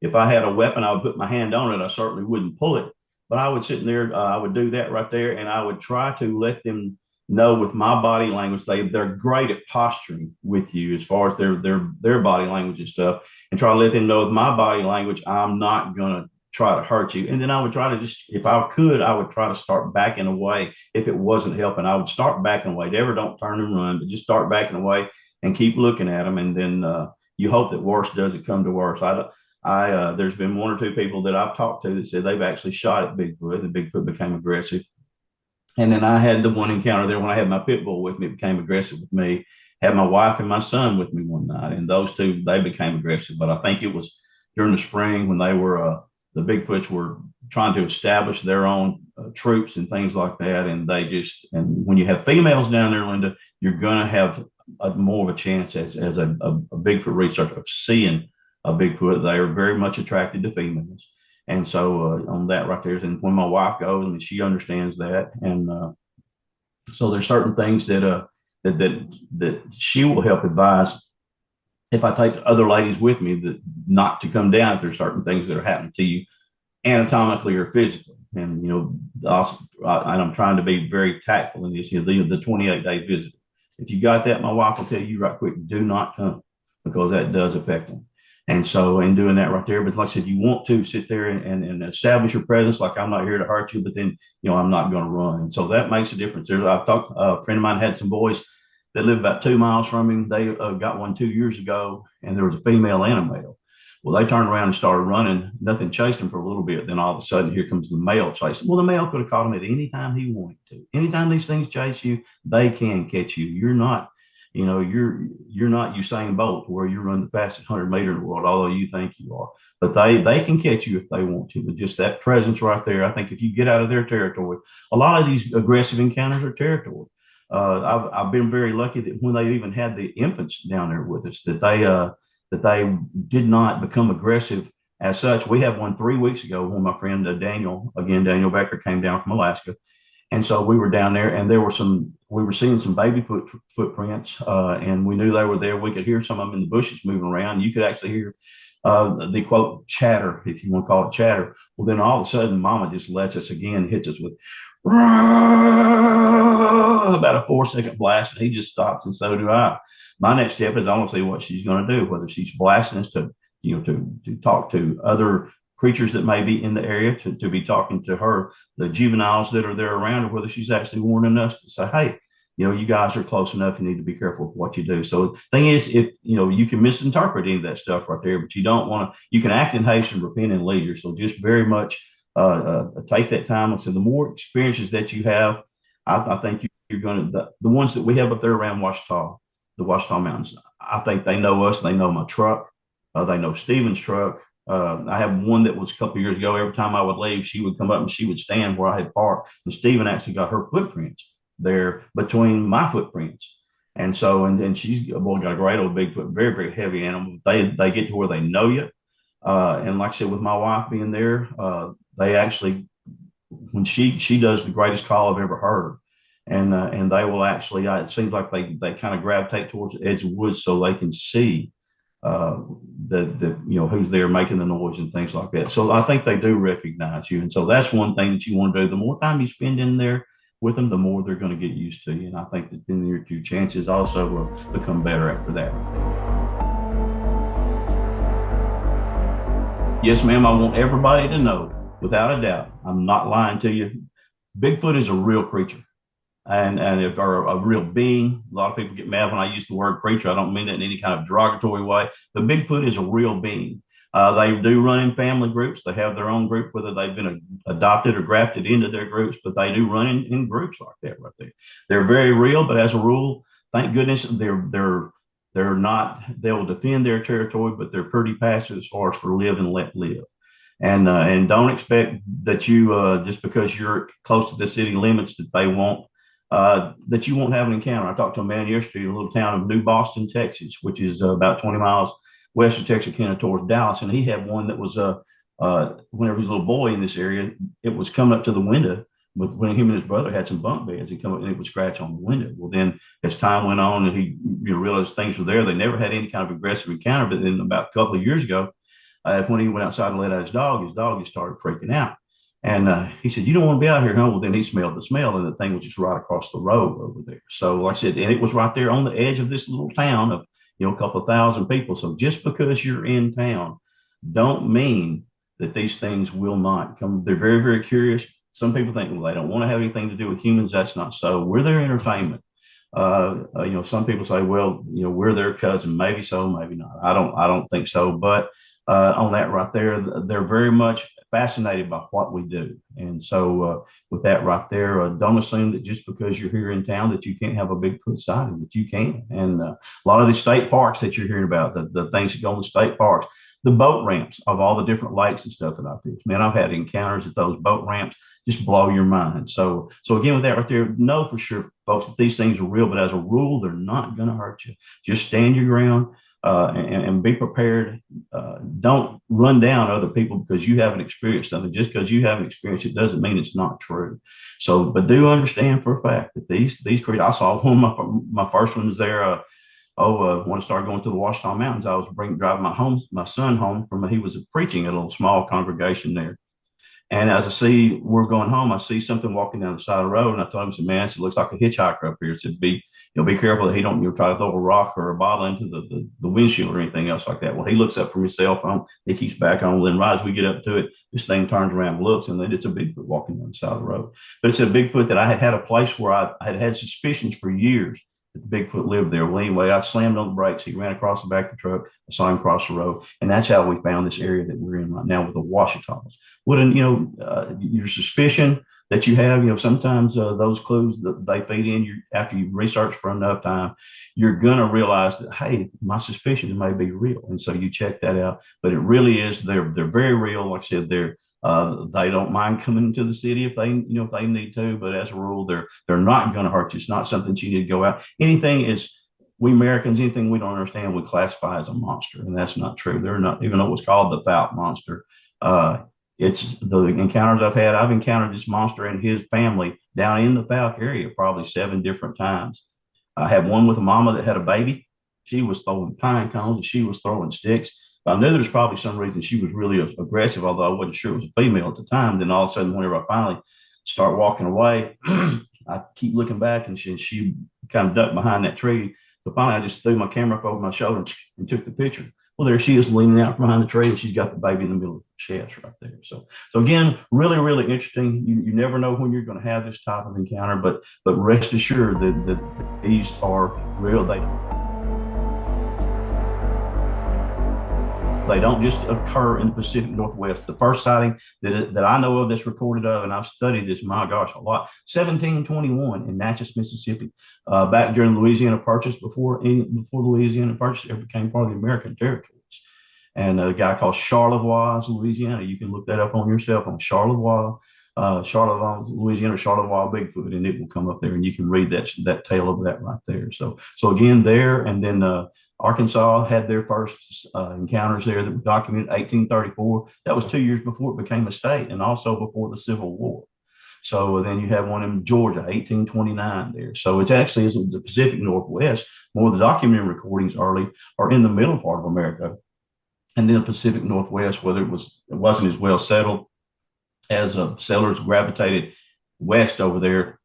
[SPEAKER 2] If I had a weapon, I would put my hand on it. I certainly wouldn't pull it, but I would sit in there. I would do that right there, and I would try to let them know with my body language. They're great at posturing with you as far as their body language and stuff, and try to let them know with my body language, I'm not gonna try to hurt you. And then I would try to if I could, I would try to start backing away. If it wasn't helping, I would start backing away. Never don't turn and run, but just start backing away and keep looking at them. And then you hope that worse doesn't come to worse. There's been one or two people that I've talked to that said they've actually shot at Bigfoot, and Bigfoot became aggressive. And then I had the one encounter there when I had my pit bull with me. It became aggressive with me. Had my wife and my son with me one night, and those two they became aggressive. But I think it was during the spring when they were the Bigfoots were trying to establish their own troops and things like that. And they just and when you have females down there, Linda, you're gonna have more of a chance as a Bigfoot researcher of seeing a Bigfoot. They are very much attracted to females. And so on that right there, and when my wife goes, and she understands that, and so there's certain things that she will help advise if I take other ladies with me that not to come down if there's certain things that are happening to you anatomically or physically. And also, and I'm trying to be very tactful in this. The 28-day visit. If you got that, my wife will tell you right quick, do not come because that does affect them. And so, in doing that right there, but like I said, you want to sit there and establish your presence. Like I'm not here to hurt you, but then I'm not going to run. And so that makes a difference. I've talked. A friend of mine had some boys that live about 2 miles from him. They got one 2 years ago, and there was a female and a male. Well, they turned around and started running. Nothing chased them for a little bit. Then all of a sudden, here comes the male chasing. Well, the male could have caught him at any time he wanted to. Anytime these things chase you, they can catch you. You're not, you're not Usain Bolt where you run the fastest 100 meter in the world, although you think you are. But they can catch you if they want to. But just that presence right there, I think if you get out of their territory, a lot of these aggressive encounters are territory. I've been very lucky that when they even had the infants down there with us, that they did not become aggressive as such. We had one 3 weeks ago when my friend Daniel Becker came down from Alaska. And so we were down there and we were seeing some baby footprints and we knew they were there. We could hear some of them in the bushes moving around. You could actually hear the quote chatter, if you want to call it chatter. Well, then all of a sudden, Mama just lets us again, hits us with about a 4 second blast, and he just stops, and so do I. My next step is I want to see what she's going to do, whether she's blasting us to talk to other creatures that may be in the area, to be talking to the juveniles that are there around her, whether she's actually warning us to say, hey, you guys are close enough. You need to be careful with what you do. So the thing is, if you can misinterpret any of that stuff right there, but you don't want to. You can act in haste and repent in leisure. So just very much take that time. And so the more experiences that you have, I think you're going to the ones that we have up there around the Washita Mountains. I think they know us. They know my truck. They know Steven's truck. I have one that was a couple of years ago. Every time I would leave, she would come up and she would stand where I had parked. And Steven actually got her footprints there between my footprints. And so, and she's got a great old Bigfoot, very, very heavy animal. They get to where they know you. And like I said, with my wife being there, they actually, when she does the greatest call I've ever heard. And they will actually, it seems like they kind of gravitate towards the edge of the woods so they can see who's there making the noise and things like that. So I think they do recognize you. And so that's one thing that you want to do. The more time you spend in there with them, the more they're going to get used to you. And I think that then your chances also will become better after that. Yes, ma'am. I want everybody to know, without a doubt, I'm not lying to you. Bigfoot is a real creature. And if are a real being. A lot of people get mad when I use the word creature. I don't mean that in any kind of derogatory way. But Bigfoot is a real being. They do run in family groups. They have their own group, whether they've been adopted or grafted into their groups, but they do run in groups like that right there. They're very real, but as a rule, thank goodness they're not. They'll defend their territory, but they're pretty passive as far as for live and let live. And don't expect that you just because you're close to the city limits that you won't have an encounter. I talked to a man yesterday in a little town of New Boston, Texas, which is about 20 miles west of Texarkana towards Dallas. And he had one that was, whenever he was a little boy in this area, it was coming up to the window when him and his brother had some bunk beds. He'd come up and it would scratch on the window. Well, then as time went on and he realized things were there, they never had any kind of aggressive encounter. But then about a couple of years ago, when he went outside and let out his dog just started freaking out. And he said, you don't want to be out here, huh? Well, then he smelled the smell, and the thing was just right across the road over there. So, like I said, and it was right there on the edge of this little town of, a couple of thousand people. So just because you're in town, don't mean that these things will not come. They're very, very curious. Some people think, well, they don't want to have anything to do with humans. That's not so. We're their entertainment. Some people say, well, we're their cousin. Maybe so, maybe not. I don't think so. But on that right there. They're very much fascinated by what we do. And so with that right there, don't assume that just because you're here in town that you can't have a Bigfoot sighting, that you can. And a lot of the state parks that you're hearing about, the things that go in the state parks, the boat ramps of all the different lakes and stuff that I've fished. Man, I've had encounters at those boat ramps just blow your mind. So again, with that right there, know for sure, folks, that these things are real, but as a rule, they're not going to hurt you. Just stand your ground and be prepared. Don't run down other people because you haven't experienced something. Just because you haven't experienced it doesn't mean it's not true. So, but do understand for a fact that these creatures. I saw one of my first ones there. When I started going to the Washita Mountains, I was driving my son home from. He was preaching at a little small congregation there. And as we're going home, I see something walking down the side of the road, and I told him, I said, "Man, it looks like a hitchhiker up here." I said, be careful that he don't try to throw a rock or a bottle into the windshield or anything else like that." Well, he looks up from his cell phone, he keeps back on. Then right as we get up to it, this thing turns around and looks, and then it's a Bigfoot walking down the side of the road. But it's a Bigfoot that I had a place where I had suspicions for years that the Bigfoot lived there. Well, anyway, I slammed on the brakes. He ran across the back of the truck. I saw him cross the road, and that's how we found this area that we're in right now with the Washitas. Wouldn't your suspicion that you have, sometimes those clues that they feed in you after you research for enough time, you're gonna realize that, hey, my suspicions may be real, and so you check that out. But it really is, they're very real. Like I said, they don't mind coming into the city if they need to, but as a rule, they're not going to hurt you. It's not something that you need to go out. We Americans, anything we don't understand, we classify as a monster, and that's not true. They're not, even though it's called the Fouke Monster. It's the encounters I've had. I've encountered this monster and his family down in the Fouke area probably 7 different times. I had one with a mama that had a baby. She was throwing pine cones and she was throwing sticks. I knew there was probably some reason she was really aggressive, although I wasn't sure it was a female at the time. Then all of a sudden, whenever I finally start walking away, I keep looking back, and she kind of ducked behind that tree. So finally, I just threw my camera up over my shoulder and took the picture. Well, there she is leaning out from behind the tree, and she's got the baby in the middle of the chest right there. So again, really, really interesting. You never know when you're going to have this type of encounter, but rest assured that these are real. They don't just occur in the Pacific Northwest. The first sighting that I know of that's recorded of, and I've studied this, my gosh, a lot, 1721 in Natchez, Mississippi, back during the Louisiana Purchase, before the Louisiana Purchase ever became part of the American territories. And a guy called Charlevoix, Louisiana, you can look that up on your cell phone, Charlevoix, Louisiana, Charlevoix Bigfoot, and it will come up there, and you can read that tale of that right there. So again, there, and then Arkansas had their first encounters there that were documented in 1834. That was 2 years before it became a state, and also before the Civil War. So then you have one in Georgia, 1829 there. So it's actually in the Pacific Northwest. More of the documented recordings early are in the middle part of America, and then the Pacific Northwest, whether it wasn't as well settled as settlers gravitated west over there,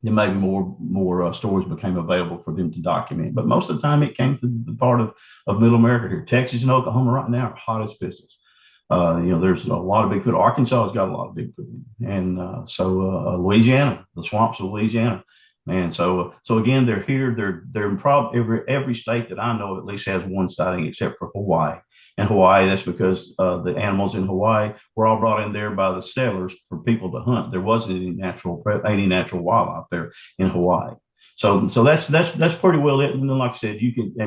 [SPEAKER 2] then maybe more stories became available for them to document. But most of the time, it came to the part of Middle America here. Texas and Oklahoma right now are hottest business. There's a lot of Bigfoot. Arkansas has got a lot of Bigfoot, and so Louisiana, the swamps of Louisiana, man. So again, they're here. They're in probably every state that I know of at least has one sighting, except for Hawaii. And Hawaii, that's because the animals in Hawaii were all brought in there by the settlers for people to hunt. There wasn't any natural wildlife there in Hawaii. So that's pretty well it. And then, like I said,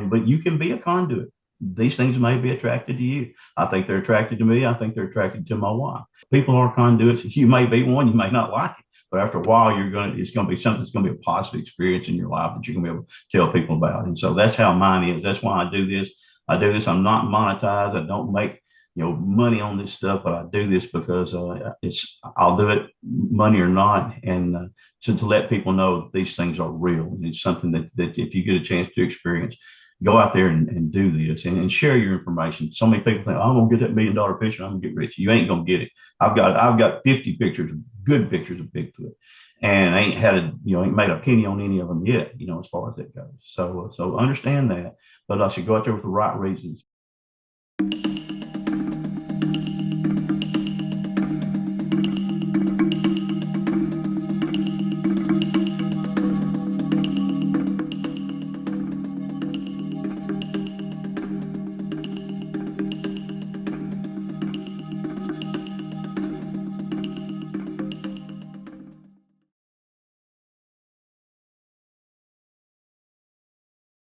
[SPEAKER 2] but you can be a conduit. These things may be attracted to you. I think they're attracted to me. I think they're attracted to my wife. People are conduits. You may be one. You may not like it, but after a while, it's going to be something that's going to be a positive experience in your life that you're going to be able to tell people about. And so that's how mine is. That's why I do this. I'm not monetized. I don't make money on this stuff, but I do this because I'll do it, money or not, and to let people know that these things are real. And it's something that if you get a chance to experience, go out there and do this and share your information. So many people think, I'm gonna get that $1 million picture, I'm gonna get rich. You ain't gonna get it. I've got 50 pictures, good pictures of Bigfoot, and I ain't made a penny on any of them yet, as far as that goes. So understand that, but I should go out there with the right reasons.